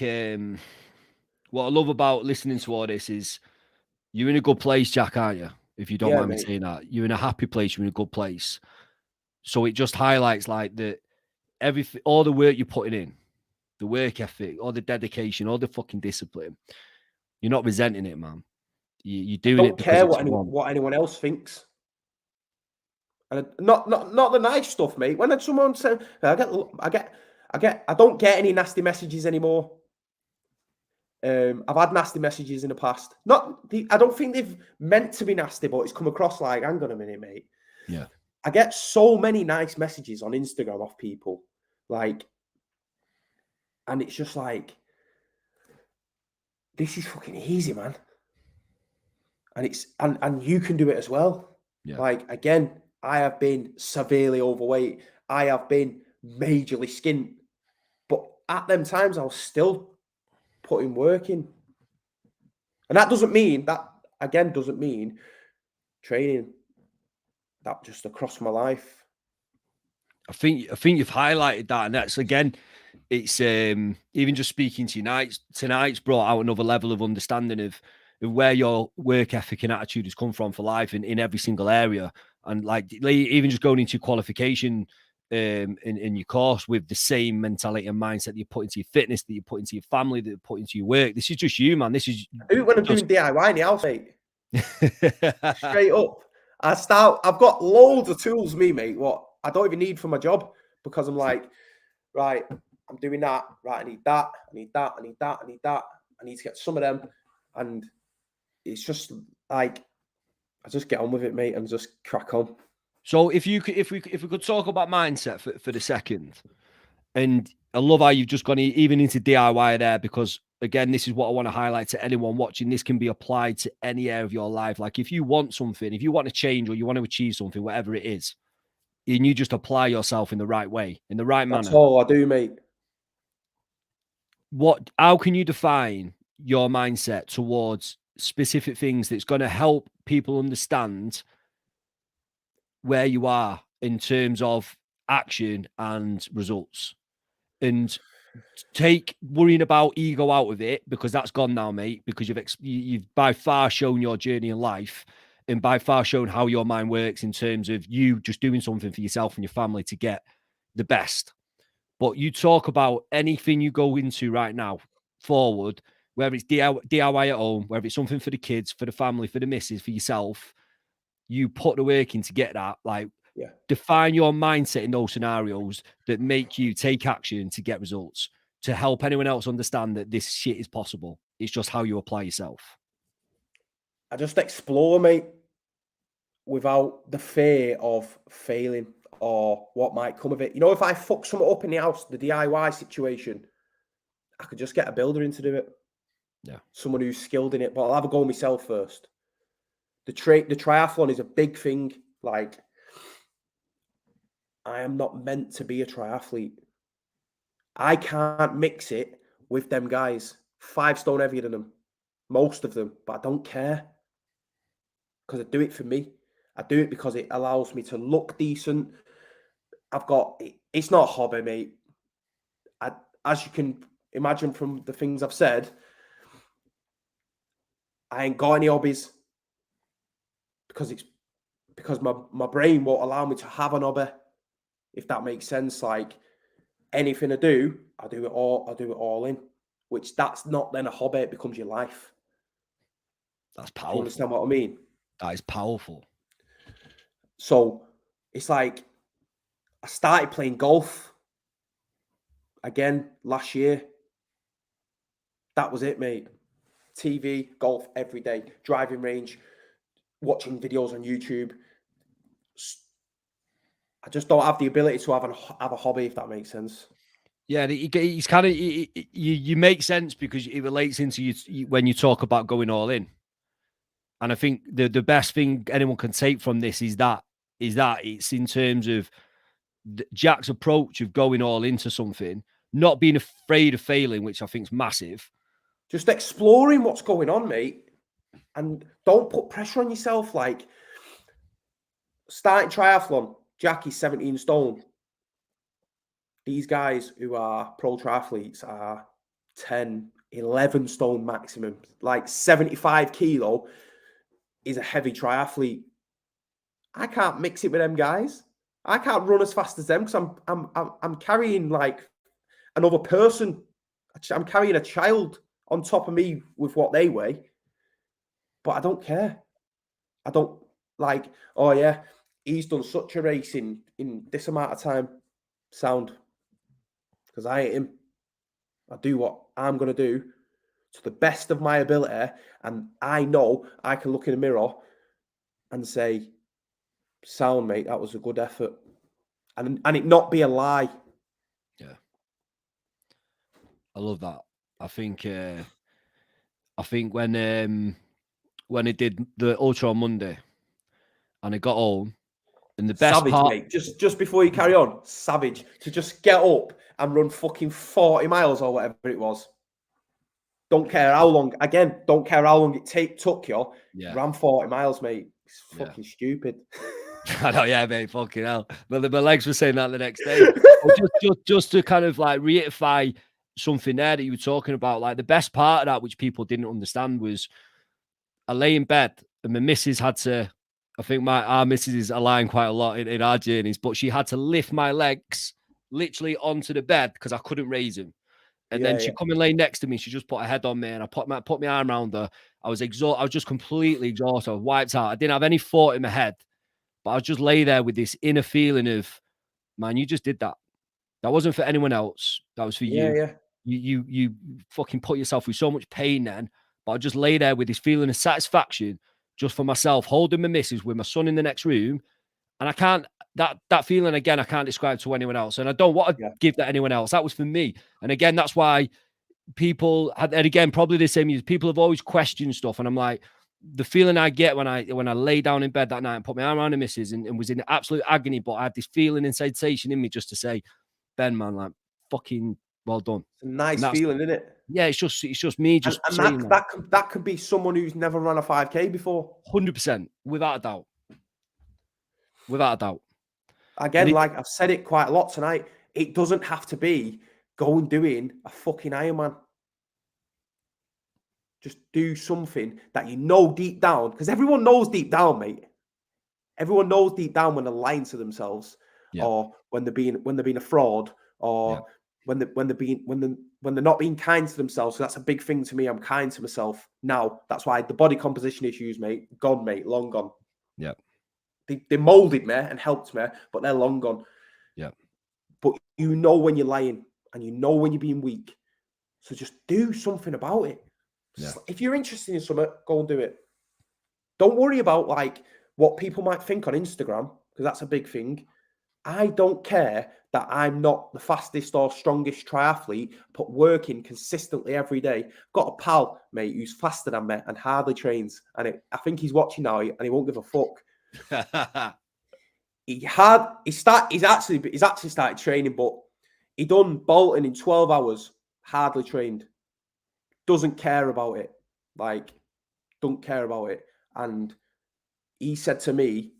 what I love about listening to all this is you're in a good place, Jack, aren't you? If you don't Yeah, mind me mate. saying that, you're in a happy place, you're in a good place. So it just highlights like that everything, all the work you're putting in, the work ethic, all the dedication, all the fucking discipline. You're not resenting it, man. You're I doing it don't because care it's you want. what anyone else thinks. And not the nice stuff, mate. When someone says, I don't get any nasty messages anymore. I've had nasty messages in the past. I don't think they've meant to be nasty, but it's come across like, hang on a minute, mate. Yeah. I get so many nice messages on Instagram off people, like, and it's just like, this is fucking easy, man. And it's and you can do it as well. Yeah. Like, again, I have been severely overweight. I have been majorly skint, but at them times I was still putting work in. And that doesn't mean training that just across my life. I think you've highlighted that, and that's again, it's even just speaking to you tonight's brought out another level of understanding of where your work ethic and attitude has come from for life in every single area, and like even just going into qualification in your course with the same mentality and mindset that you put into your fitness, that you put into your family, that you put into your work. This is just you, man. This is I do it when I'm doing DIY in the house, mate. Straight up. I've got loads of tools, mate, what I don't even need for my job, because I'm like, right, I'm doing that. Right, I need that. I need that. I need that. I need that. I need to get some of them. And it's just like, I just get on with it, mate, and just crack on. So if we could talk about mindset for the second, and I love how you've just gone even into DIY there, because again, this is what I want to highlight to anyone watching. This can be applied to any area of your life. Like if you want something, if you want to change or you want to achieve something, whatever it is, and you just apply yourself in the right way, in the right manner. That's all I do, mate. How can you define your mindset towards specific things that's going to help people understand where you are in terms of action and results, and take worrying about ego out of it, because that's gone now, mate, because you've by far shown your journey in life and by far shown how your mind works in terms of you just doing something for yourself and your family to get the best. But you talk about anything you go into right now forward, whether it's DIY at home, whether it's something for the kids, for the family, for the missus, for yourself, you put the work in to get that. Like, Yeah. define your mindset in those scenarios that make you take action to get results, to help anyone else understand that this shit is possible. It's just how you apply yourself. I just explore, mate, without the fear of failing or what might come of it. You know, if I fuck something up in the house, the DIY situation, I could just get a builder in to do it. Yeah. Someone who's skilled in it, but I'll have a go myself first. The triathlon is a big thing. Like, I am not meant to be a triathlete. I can't mix it with them guys. 5 stone heavier than them, most of them, but I don't care, because I do it for me. I do it because it allows me to look decent. It's not a hobby, mate. As you can imagine from the things I've said, I ain't got any hobbies because my brain won't allow me to have an hobby, if that makes sense. Like, anything I do it all in, which that's not then a hobby, it becomes your life. That's Do you powerful. understand what I mean? That is powerful. So it's like, I started playing golf again last year. That was it, mate. TV, golf every day, driving range, watching videos on YouTube. I just don't have the ability to have a hobby, if that makes sense. Yeah, it's kind of you make sense, because it relates into you when you talk about going all in. And I think the best thing anyone can take from this is that is that it's in terms of Jack's approach of going all into something, not being afraid of failing, which I think is massive. Just exploring what's going on, mate. And don't put pressure on yourself. Like, starting triathlon, Jack is 17 stone. These guys who are pro triathletes are 10, 11 stone maximum. Like 75 kilo is a heavy triathlete. I can't mix it with them guys. I can't run as fast as them because I'm carrying like another person. I'm carrying a child on top of me with what they weigh. But I don't care. I don't like, oh yeah, he's done such a race in this amount of time. Sound. Because I ain't him. I do what I'm going to do to the best of my ability. And I know I can look in the mirror and say, sound, mate, that was a good effort. And it not be a lie. Yeah. I love that. I think when I did the ultra on Monday and I got home, and the best Savage, part, mate. Just before you carry on, savage to just get up and run fucking 40 miles or whatever it was. Don't care how long. Again, don't care how long it took you. Yeah. Ran 40 miles, mate. It's fucking stupid. I know, yeah, mate. Fucking hell. But my legs were saying that the next day. just to kind of like reiterate something there that you were talking about, like the best part of that, which people didn't understand, was I lay in bed and my missus had to. I think our missus is aligned quite a lot in our journeys, but she had to lift my legs literally onto the bed because I couldn't raise them. And then she come and lay next to me. She just put her head on me, and I put my arm around her. I was exhausted. I was just completely exhausted. I was wiped out. I didn't have any thought in my head, but I was just lay there with this inner feeling of, man, you just did that. That wasn't for anyone else. That was for you. Yeah. You fucking put yourself through so much pain then. But I just lay there with this feeling of satisfaction just for myself, holding my missus with my son in the next room. And I can't, that feeling again, I can't describe to anyone else. And I don't want to give that anyone else. That was for me. And again, that's why people had, and again, probably the same as people have always questioned stuff. And I'm like, the feeling I get when I lay down in bed that night and put my arm around the missus and was in absolute agony, but I had this feeling and sensation in me just to say, Ben, man, like fucking well done. It's a nice feeling, isn't it? Yeah, it's just me just and saying that could be someone who's never run a 5K before. 100%, without a doubt. Without a doubt. Again, like I've said it quite a lot tonight, it doesn't have to be going doing a fucking Ironman. Just do something that you know deep down, because everyone knows deep down, mate. Everyone knows deep down when they're lying to themselves, or when they're being a fraud, or when they're not being kind to themselves. So that's a big thing to me. I'm kind to myself now. That's why the body composition issues, mate, gone, mate, long gone. Yeah. They molded me and helped me, but they're long gone. Yeah. But you know when you're lying and you know when you're being weak. So just do something about it. Yeah. If you're interested in something, go and do it. Don't worry about like what people might think on Instagram, because that's a big thing. I don't care that I'm not the fastest or strongest triathlete, but working consistently every day. Got a pal, mate, who's faster than me and hardly trains. And I think he's watching now and he won't give a fuck. He's actually started training, but he done Bolton in 12 hours, hardly trained. Doesn't care about it. Like, don't care about it. And he said to me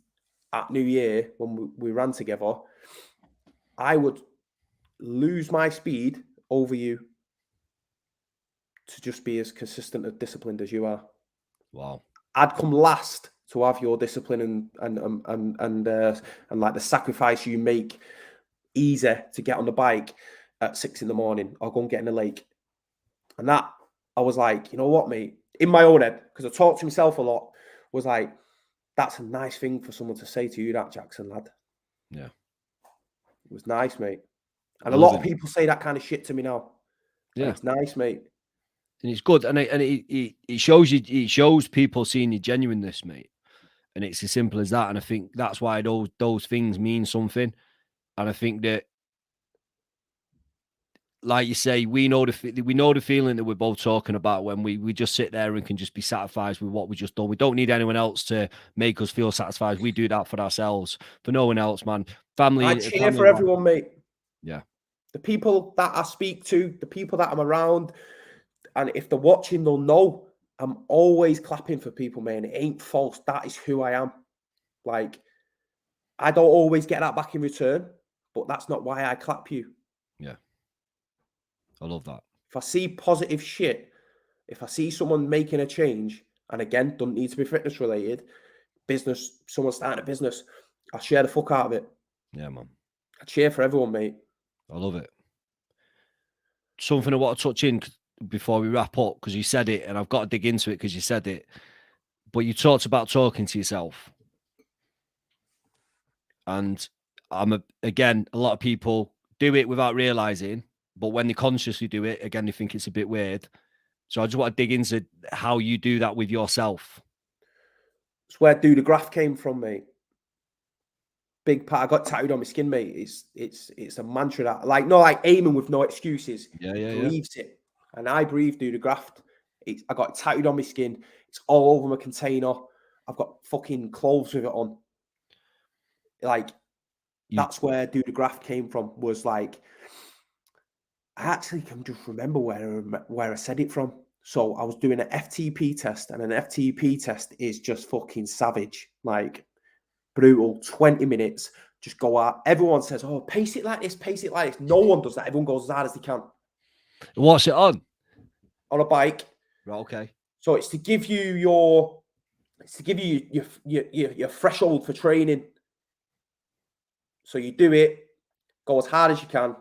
at New Year when we ran together, I would lose my speed over you to just be as consistent and disciplined as you are. Wow. I'd come last to have your discipline and like the sacrifice you make easy to get on the bike at 6 a.m. or go and get in the lake. And that, I was like, you know what, mate? In my own head, because I talk to myself a lot, was like, that's a nice thing for someone to say to you, that Jackson, lad. Yeah. It was nice, mate. And a lot of people say that kind of shit to me now. Yeah. And it's nice, mate. And it's good. And it shows you, it shows people seeing your genuineness, mate. And it's as simple as that. And I think that's why those things mean something. And I think that like you say, we know the feeling that we're both talking about when we just sit there and can just be satisfied with what we just done. We don't need anyone else to make us feel satisfied. We do that for ourselves, for no one else, man. I Family, cheer for everyone, mate. Yeah. The people that I speak to, the people that I'm around, and if they're watching, they'll know I'm always clapping for people, man. It ain't false. That is who I am. Like, I don't always get that back in return, but that's not why I clap you. Yeah. I love that. If I see positive shit, if I see someone making a change, and again, doesn't need to be fitness related, business, someone starting a business, I'll share the fuck out of it. Yeah, man. I cheer for everyone, mate. I love it. Something I want to touch in before we wrap up, because you said it, and I've got to dig into it because you said it. But you talked about talking to yourself. And again, a lot of people do it without realizing, but when they consciously do it, again, they think it's a bit weird. So I just want to dig into how you do that with yourself. It's where do the graft came from, mate. Big part. I got tattooed on my skin, mate. It's a mantra that, like aiming with no excuses. Yeah. Breathes it, and I breathe do the graft. I got it tattooed on my skin. It's all over my container. I've got fucking clothes with it on. Like, that's where do the graft came from. Was like, I actually can just remember where I said it from. So I was doing an FTP test, and an FTP test is just fucking savage. Like, brutal. 20 minutes, just go out. Everyone says, oh, pace it like this, pace it like this. No one does that. Everyone goes as hard as they can. What's it on? On a bike. Right, okay. So it's to give you your threshold for training. So you do it, go as hard as you can,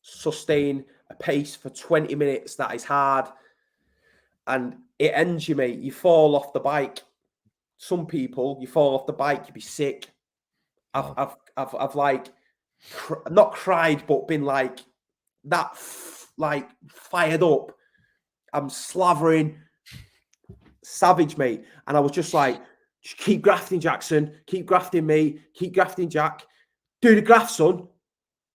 sustain a pace for 20 minutes that is hard, and it ends you, mate. You fall off the bike. Some people, you fall off the bike, you be sick. I've like not cried, but been like that, like fired up. I'm slavering, savage, mate. And I was just like, just keep grafting, Jackson. Keep grafting, me. Keep grafting, Jack. Do the graft, son.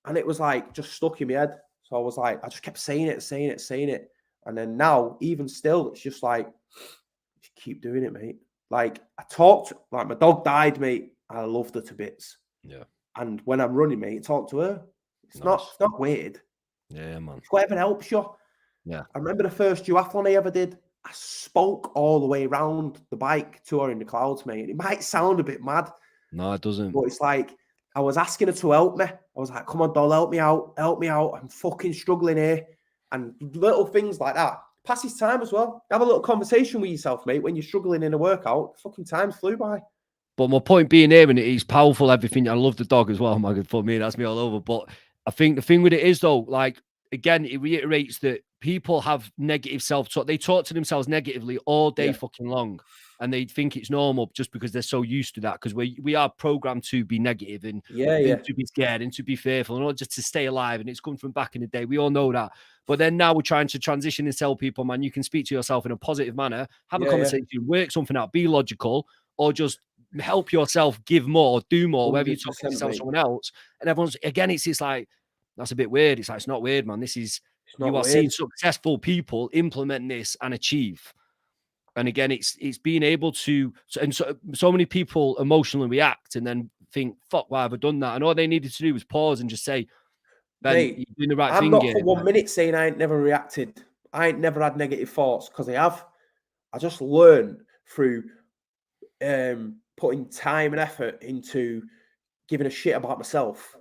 And it was like just stuck in my head. So I was like, I just kept saying it. And then now, even still, it's just like, just keep doing it, mate. Like, I talked, like, my dog died, mate. I loved her to bits. Yeah. And when I'm running, mate, talk to her. It's not weird. Yeah, man. It's whatever helps you. Yeah. I remember the first duathlon I ever did. I spoke all the way around the bike to her in the clouds, mate. It might sound a bit mad. No, it doesn't. But it's like, I was asking her to help me. I was like, come on, doll, help me out. I'm fucking struggling here. And little things like that. Passes time as well. Have a little conversation with yourself, mate, when you're struggling in a workout. Fucking time flew by. But my point being here, and it's powerful, everything. I love the dog as well. My God, for me, that's me all over. But I think the thing with it is, though, like, again, it reiterates that people have negative self-talk. They talk to themselves negatively all day fucking long. And they think it's normal just because they're so used to that. Because we are programmed to be negative and to be scared and to be fearful and not just to stay alive. And it's come from back in the day. We all know that. But then now we're trying to transition and tell people, man, you can speak to yourself in a positive manner, have a conversation, work something out, be logical, or just help yourself, give more, do more, whether you're talking to yourself or someone else. And everyone's, again, it's like, that's a bit weird. It's like, it's not weird, man. This is, you are seeing successful people implement this and achieve. And again, it's being able to, and so many people emotionally react and then think, fuck, why have I done that? And all they needed to do was pause and just say, Ben, mate, you're doing the right I'm thing. not for 1 minute saying I ain't never reacted. I ain't never had negative thoughts, because I have. I just learned through putting time and effort into giving a shit about myself,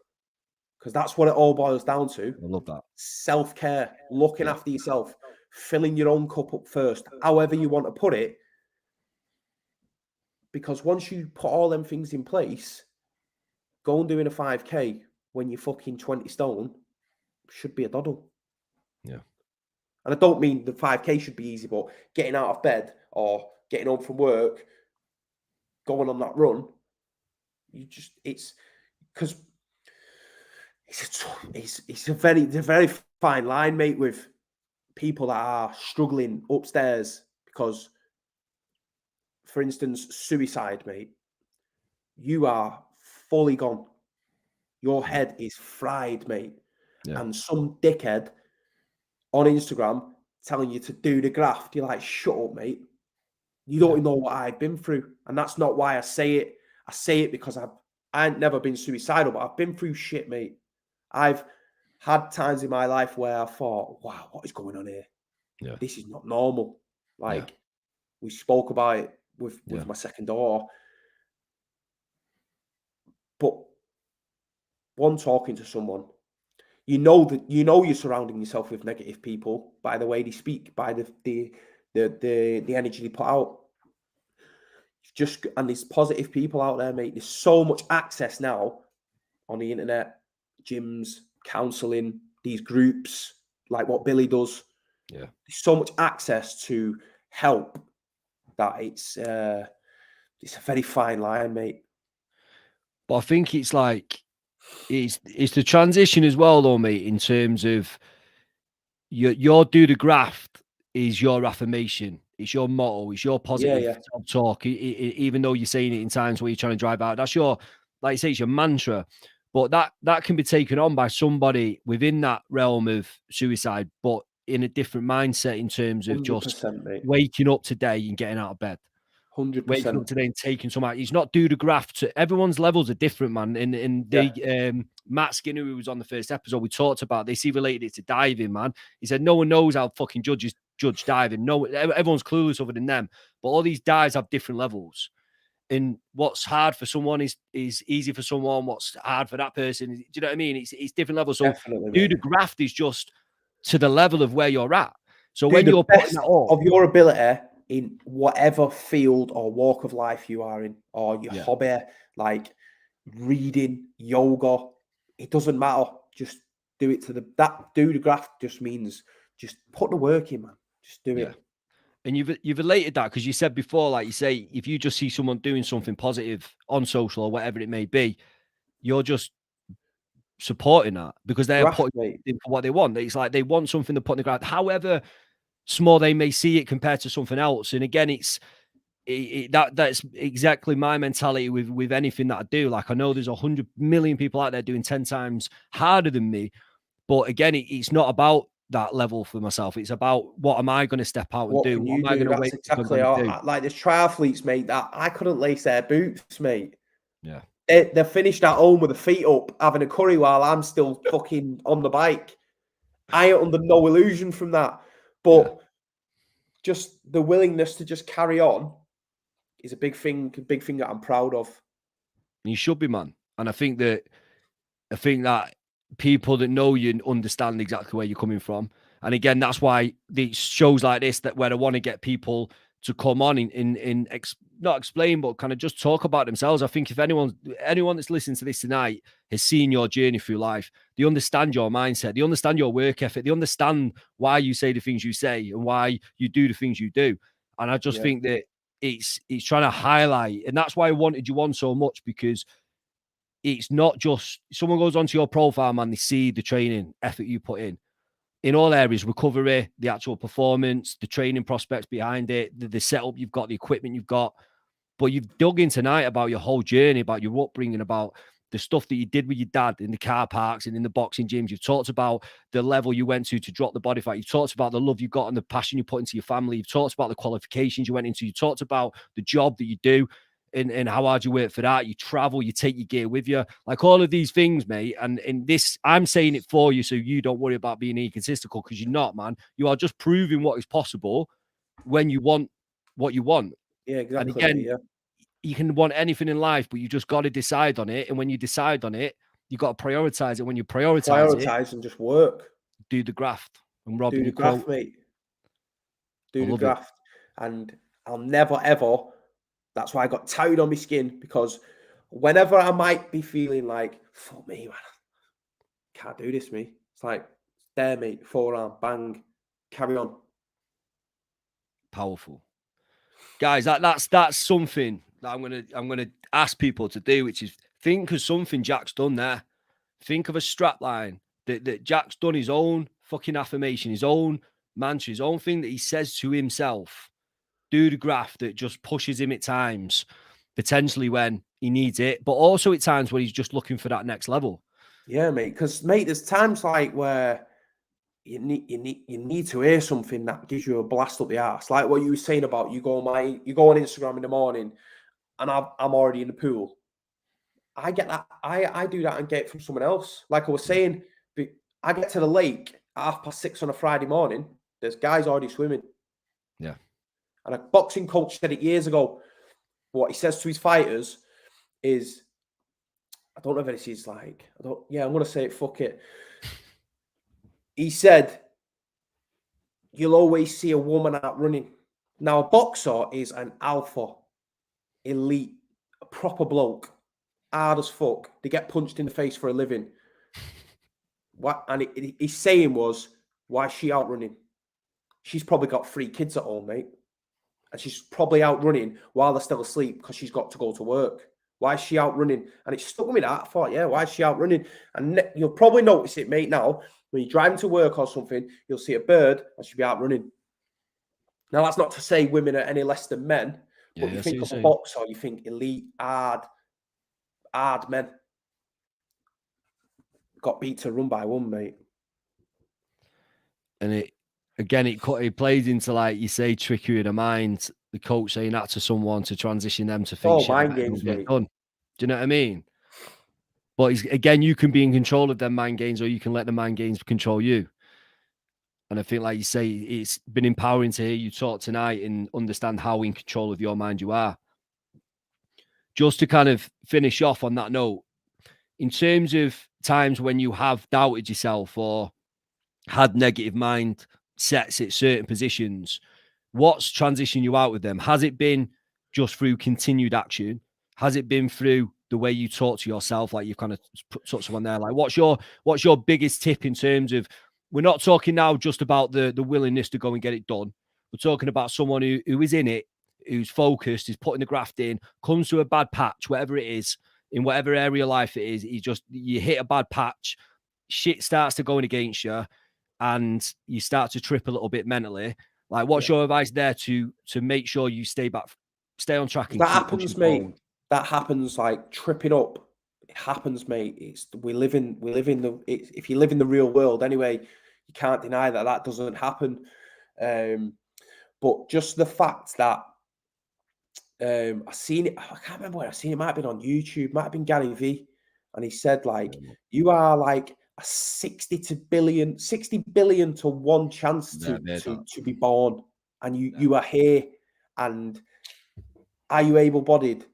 because that's what it all boils down to. I love that. Self-care, looking after yourself, filling your own cup up first, however you want to put it. Because once you put all them things in place, going doing a 5K when you're fucking 20 stone should be a doddle. Yeah. And I don't mean the 5K should be easy, but getting out of bed or getting home from work, going on that run, it's because it's a very fine line, mate, with people that are struggling upstairs. Because, for instance, suicide, mate, you are fully gone. Your head is fried, mate. Yeah. And some dickhead on Instagram telling you to do the graft. You're like, shut up, mate. You don't know what I've been through. And that's not why I say it. I say it because I ain't never been suicidal, but I've been through shit, mate. I've had times in my life where I thought, wow, what is going on here? Yeah. This is not normal. Like, we spoke about it with my second daughter. But one, talking to someone, you know you're surrounding yourself with negative people by the way they speak, by the energy they put out. And there's positive people out there, mate. There's so much access now on the internet, gyms, counselling, these groups, like what Billy does. Yeah. There's so much access to help that it's a very fine line, mate. But I think it's like it's the transition as well, though, mate, in terms of your do the graft is your affirmation. It's your motto. It's your positive self-talk. Even though you're saying it in times where you're trying to drive out, that's your, like you say, it's your mantra. But that can be taken on by somebody within that realm of suicide, but in a different mindset in terms of just mate. waking up today and getting out of bed. 100%. Waking up today and taking some out. He's not do the graft. Everyone's levels are different, man. And Matt Skinner, who was on the first episode, we talked about this. He related it to diving, man. He said no one knows how fucking judge diving. No, everyone's clueless other than them. But all these dives have different levels. And what's hard for someone is easy for someone. What's hard for that person, do you know what I mean? It's different levels. So do the graft is just to the level of where you're at. So when you're putting that up, of your ability in whatever field or walk of life you are in, or your hobby, like reading, yoga, it doesn't matter. Just do it do the graft just means just put the work in, man. Just do it. And you've related that because you said before, like you say, if you just see someone doing something positive on social or whatever it may be, you're just supporting that because they're putting in for what they want. It's like they want something to put in the ground, however small they may see it compared to something else. And again, that's exactly my mentality with anything that I do. Like I know there's 100 million people out there doing 10 times harder than me, but again, it's not about that level for myself. It's about what am I going to step out and do? What am I going to wait? Exactly. Like there's triathletes, mate, that I couldn't lace their boots, mate. Yeah. They're finished at home with their feet up, having a curry while I'm still fucking on the bike. I am under no illusion from that. But just the willingness to just carry on is a big thing that I'm proud of. You should be, man. And I think that people that know you understand exactly where you're coming from. And again, that's why these shows like this, that where I want to get people to come on not explain, but kind of just talk about themselves. I think if anyone that's listening to this tonight has seen your journey through life, they understand your mindset, they understand your work ethic, they understand why you say the things you say and why you do the things you do. And I just think that it's trying to highlight, and that's why I wanted you on so much, because it's not just someone goes onto your profile, man, they see the training effort you put in all areas, recovery, the actual performance, the training prospects behind it, the setup you've got, the equipment you've got. But you've dug in tonight about your whole journey, about your upbringing, about the stuff that you did with your dad in the car parks and in the boxing gyms. You've talked about the level you went to drop the body fat. You've talked about the love you got and the passion you put into your family. You've talked about the qualifications you went into. You talked about the job that you do and how hard you work for that. You travel, you take your gear with you, like all of these things, mate. And in this, I'm saying it for you so you don't worry about being egotistical, because you're not, man. You are just proving what is possible when you want what you want. Yeah, exactly. And again, you can want anything in life, but you just got to decide on it. And when you decide on it, you got to prioritize it. When you prioritize it, and just work. Do the graft. And Robin, do the graft, mate. Do the graft. And I'll never, ever. That's why I got tired on my skin, because whenever I might be feeling like, fuck me, man, can't do this, me. It's like, there, mate, forearm, bang, carry on. Powerful. Guys, that's something that I'm gonna ask people to do, which is think of something Jack's done there. Think of a strap line that Jack's done, his own fucking affirmation, his own mantra, his own thing that he says to himself. Do the graft that just pushes him at times, potentially when he needs it, but also at times when he's just looking for that next level. Yeah, mate. Because, mate, there's times like where you need to hear something that gives you a blast up the arse. Like what you were saying about you go on Instagram in the morning and I'm already in the pool. I get that. I do that and get it from someone else. Like I was saying, I get to the lake at 6:30 on a Friday morning. There's guys already swimming. Yeah. And a boxing coach said it years ago. What he says to his fighters is, I don't know if this is like, I'm going to say it, fuck it. He said, you'll always see a woman out running. Now, a boxer is an alpha, elite, a proper bloke, hard as fuck. They get punched in the face for a living. And his saying was, why is she out running? She's probably got 3 kids at home, mate. And she's probably out running while they're still asleep because she's got to go to work. Why is she out running? And it stuck with me that. I thought, yeah, why is she out running? And you'll probably notice it, mate, now. When you're driving to work or something, you'll see a bird and she'll be out running. Now, that's not to say women are any less than men. But you think of a boxer, you think elite, hard men. Got beat to run by one, mate. And it plays into, like you say, trickery of the mind. The coach saying that to someone to transition them to think mind games, mate. Done. Do you know what I mean? But again, you can be in control of them mind games, or you can let the mind games control you. And I think, like you say, it's been empowering to hear you talk tonight and understand how in control of your mind you are. Just to kind of finish off on that note, in terms of times when you have doubted yourself or had negative mind sets at certain positions, what's transitioned you out with them? Has it been just through continued action? Has it been through the way you talk to yourself? Like you've kind of touched on there. Like what's your biggest tip in terms of, we're not talking now just about the willingness to go and get it done. We're talking about someone who is in it, who's focused, is putting the graft in, comes to a bad patch, whatever it is, in whatever area of life it is, you hit a bad patch, shit starts to going against you, and you start to trip a little bit mentally. Like, what's your advice there to make sure you stay on track? And that happens, mate. Forward? That happens, like tripping up. It happens, mate. If you live in the real world anyway, you can't deny that doesn't happen. But just the fact that I seen it, I can't remember where I seen it. Might have been on YouTube, might have been Gary V, and he said like, you are like a 60 billion to 1 chance to be born, and you are here. And are you able-bodied?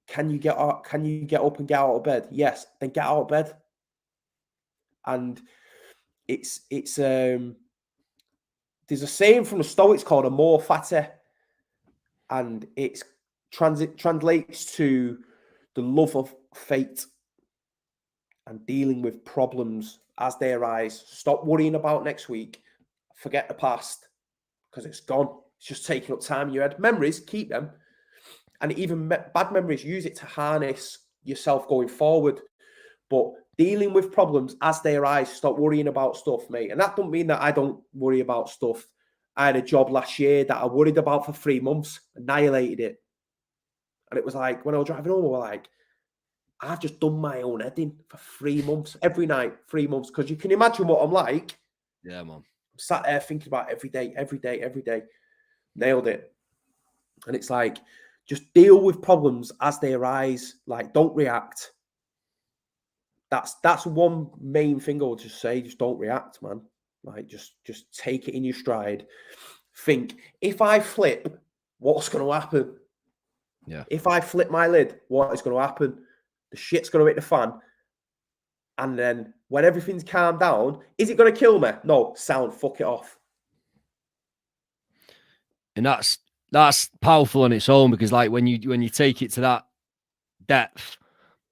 Can you get up? Can you get up and get out of bed? Yes, then get out of bed. And it's there's a saying from the Stoics called amor fati, and it translates to the love of fate and dealing with problems as they arise. Stop worrying about next week. Forget the past because it's gone. It's just taking up time in your head. Memories, keep them. And even bad memories, use it to harness yourself going forward. But dealing with problems as they arise, stop worrying about stuff, mate. And that don't mean that I don't worry about stuff. I had a job last year that I worried about for 3 months, annihilated it. And it was like, when I was driving home, I was like, I've just done my own head in for 3 months, every night, 3 months. Because you can imagine what I'm like. Yeah, man. I'm sat there thinking about every day. Nailed it. And it's like, just deal with problems as they arise. Like, don't react. That's one main thing I would just say. Just don't react, man. Like, just take it in your stride. Think, if I flip, what's going to happen? Yeah. If I flip my lid, what is going to happen? The shit's going to hit the fan. And then when everything's calmed down, is it going to kill me? No, sound, fuck it off. And that's powerful on its own, because like when you take it to that depth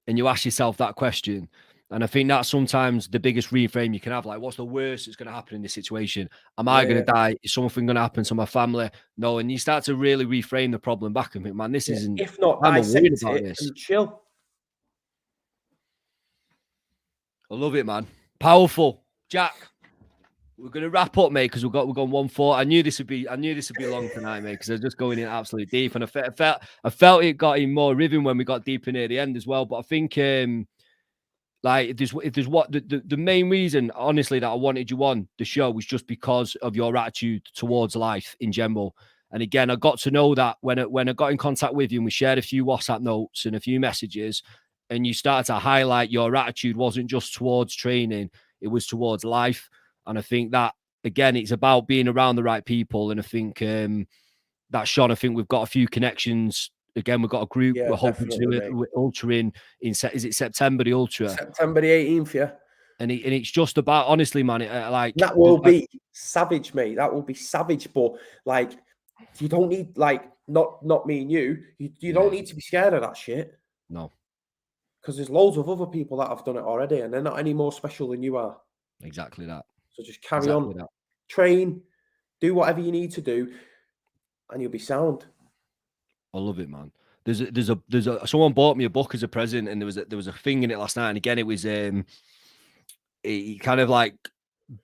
and you ask yourself that question, and I think that's sometimes the biggest reframe you can have. Like, what's the worst that's going to happen in this situation? Am I going to die? Is something going to happen to my family? No. And you start to really reframe the problem back and think, man, this isn't. If not, dissect it and chill. I love it, man. Powerful, Jack. We're going to wrap up, mate, because we're going 1-4. I knew this would be long tonight, mate, because they're just going in absolutely deep, and I felt it got in more rhythm when we got deeper near the end as well. But I think Like, if there's what the main reason, honestly, that I wanted you on the show was just because of your attitude towards life in general. And again, I got to know that when I got in contact with you and we shared a few WhatsApp notes and a few messages, and you started to highlight your attitude wasn't just towards training, it was towards life. And I think that, again, it's about being around the right people. And I think that, Sean, I think we've got a few connections. Again, we've got a group. Yeah, we're hoping to do it. Ultra in is it September, the Ultra? September the 18th, yeah. And it's just about, honestly, man, like that will be savage, mate. That will be savage. But like, you don't need, like, not me and you don't need to be scared of that shit. No, because there's loads of other people that have done it already, and they're not any more special than you are. Exactly that. So just carry on, train, do whatever you need to do, and you'll be sound. I love it, man. There's a someone bought me a book as a present, and there was a thing in it last night, and again, it was kind of like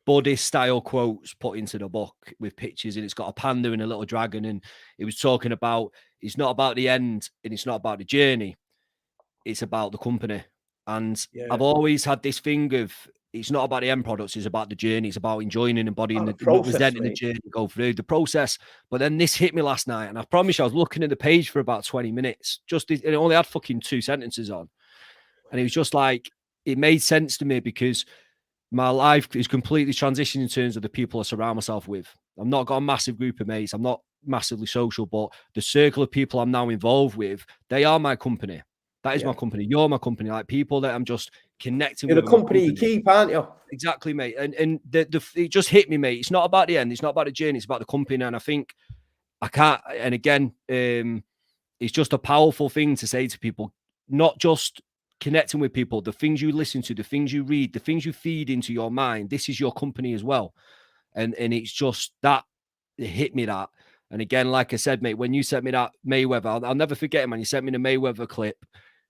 Buddhist style quotes put into the book with pictures, and it's got a panda and a little dragon, and it was talking about it's not about the end and it's not about the journey, it's about the company. And I've always had this thing of it's not about the end products, it's about the journey, it's about enjoying and embodying the representing the journey, go through the process. But then this hit me last night, and I promise you, I was looking at the page for about 20 minutes, and it only had fucking 2 sentences on, and it was just like, it made sense to me because my life is completely transitioned in terms of the people I surround myself with. I've not got a massive group of mates. I'm not massively social, but the circle of people I'm now involved with, they are my company. That is my company. You're my company. Like, people that I'm just connecting with. You're the company you keep, aren't you? Exactly, mate. And it just hit me, mate. It's not about the end. It's not about the journey. It's about the company. And I think I can't. And again, it's just a powerful thing to say to people, not just connecting with people, the things you listen to, the things you read, the things you feed into your mind. This is your company as well. And it's just that, it hit me that. And again, like I said, mate, when you sent me that Mayweather, I'll never forget it, man. You sent me the Mayweather clip,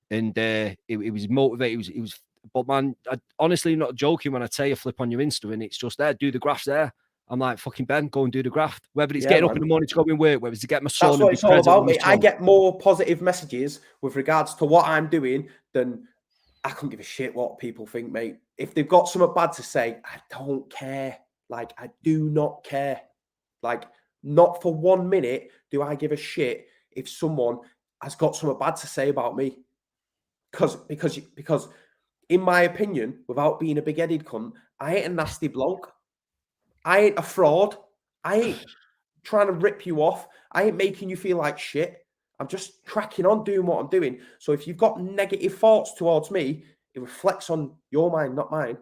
and it was motivated. It was, but man, I honestly not joking when I tell you, flip on your Insta and it's just there, do the grafts there. I'm like, fucking Ben, go and do the graft. Whether it's getting up in the morning to go and work, whether it's to get my son. That's what it's all about, mate. I get more positive messages with regards to what I'm doing than I couldn't give a shit what people think, mate. If they've got something bad to say, I don't care. Like, I do not care. Like, not for 1 minute do I give a shit if someone has got something bad to say about me. Because in my opinion, without being a big-headed cunt, I ain't a nasty bloke. I ain't a fraud. I ain't trying to rip you off. I ain't making you feel like shit. I'm just cracking on doing what I'm doing. So if you've got negative thoughts towards me, it reflects on your mind, not mine.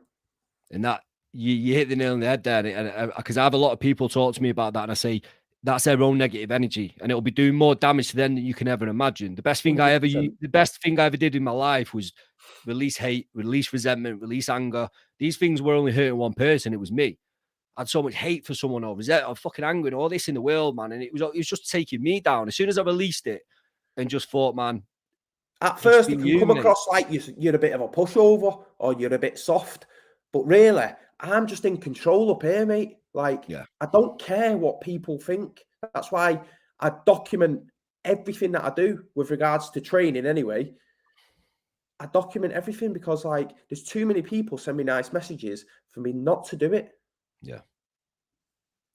And that, you hit the nail on the head there. And because I have a lot of people talk to me about that, and I say that's their own negative energy, and it'll be doing more damage to them than you can ever imagine. The best thing I ever did in my life was release hate, release resentment, release anger. These things were only hurting one person. It was me. I had so much hate for someone, or resentment, or fucking anger, and all this in the world, man. And it was just taking me down. As soon as I released it, and just thought, man. At first, it can come across like you're a bit of a pushover, or you're a bit soft. But really, I'm just in control up here, mate. Like, I don't care what people think. That's why I document everything that I do with regards to training anyway. I document everything because, like, there's too many people send me nice messages for me not to do it. Yeah.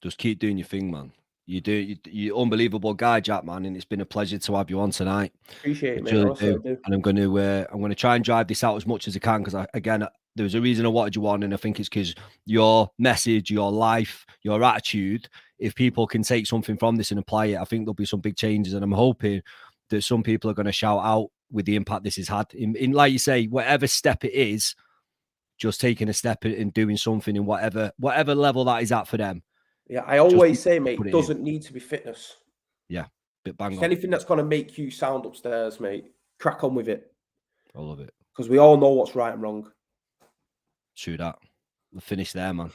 Just keep doing your thing, man. You're unbelievable guy, Jack, man, and it's been a pleasure to have you on tonight. Appreciate it, mate. Really do. And I'm going to try and drive this out as much as I can, because there was a reason I wanted you on, and I think it's because your message, your life, your attitude, if people can take something from this and apply it, I think there'll be some big changes, and I'm hoping that some people are going to shout out with the impact this has had in like you say, whatever step it is, just taking a step and doing something in whatever level that is at for them. Yeah, I always say, mate, it doesn't need to be fitness. Yeah, bit bang on. Anything that's going to make you sound upstairs, mate, crack on with it. I love it. Because we all know what's right and wrong. True that. We'll finish there, man.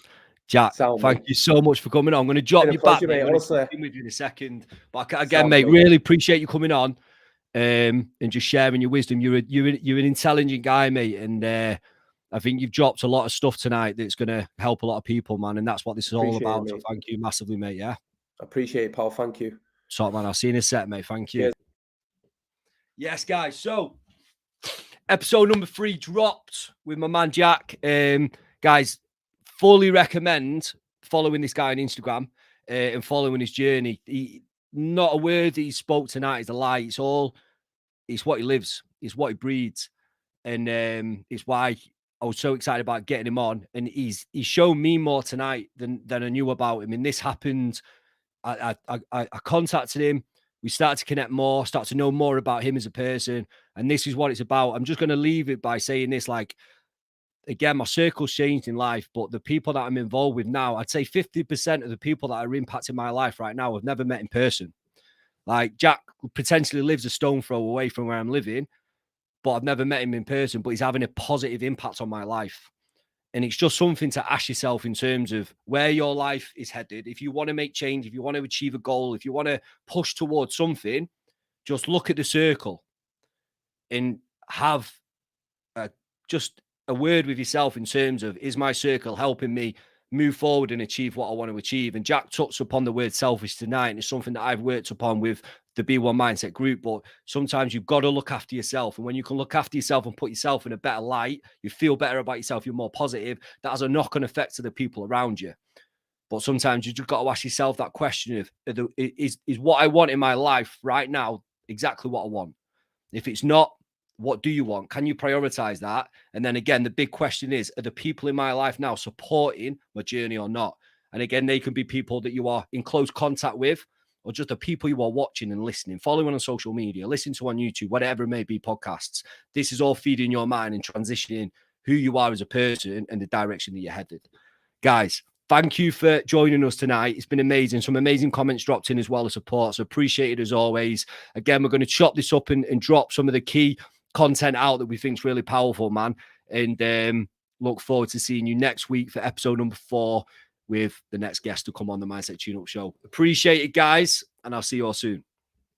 Jack, thank mate. you so much for coming on. I'm going to drop you back, mate. Honestly. I'm with you in a second. But again, mate, really appreciate you coming on and just sharing your wisdom. You're an intelligent guy, mate, and I think you've dropped a lot of stuff tonight that's going to help a lot of people, man, and that's what this is all about. So thank you massively, mate. Yeah, I appreciate it, pal. Thank you. So, man, I'll see you in a sec, mate. Thank you. Cheers. Yes, guys. So Episode number 3 dropped with my man Jack. Guys, fully recommend following this guy on Instagram and following his journey. Not a word he spoke tonight is a lie. It's what he lives. It's what he breathes. And it's why I was so excited about getting him on. And he's shown me more tonight than I knew about him. And this happened. I contacted him. We started to connect more, start to know more about him as a person. And this is what it's about. I'm just going to leave it by saying this, like, again, my circle's changed in life, but the people that I'm involved with now, I'd say 50% of the people that are impacting my life right now I've never met in person. Like, Jack potentially lives a stone throw away from where I'm living, but I've never met him in person, but he's having a positive impact on my life. And it's just something to ask yourself in terms of where your life is headed. If you want to make change, if you want to achieve a goal, if you want to push towards something, just look at the circle and have just a word with yourself in terms of, is my circle helping me move forward and achieve what I want to achieve? And Jack touched upon the word selfish tonight, and it's something that I've worked upon with the B1 Mindset group. But sometimes you've got to look after yourself. And when you can look after yourself and put yourself in a better light, you feel better about yourself, you're more positive. That has a knock-on effect to the people around you. But sometimes you just got to ask yourself that question of, is what I want in my life right now exactly what I want? If it's not, what do you want? Can you prioritize that? And then again, the big question is, are the people in my life now supporting my journey or not? And again, they can be people that you are in close contact with, or just the people you are watching and listening, following on social media, listening to on YouTube, whatever it may be, podcasts. This is all feeding your mind and transitioning who you are as a person and the direction that you're headed. Guys, thank you for joining us tonight. It's been amazing. Some amazing comments dropped in as well as support. So appreciate it as always. Again, we're going to chop this up and drop some of the key content out that we think is really powerful, man. And look forward to seeing you next week for episode number 4 with the next guest to come on the Mindset Tune-Up Show. Appreciate it, guys, and I'll see you all soon.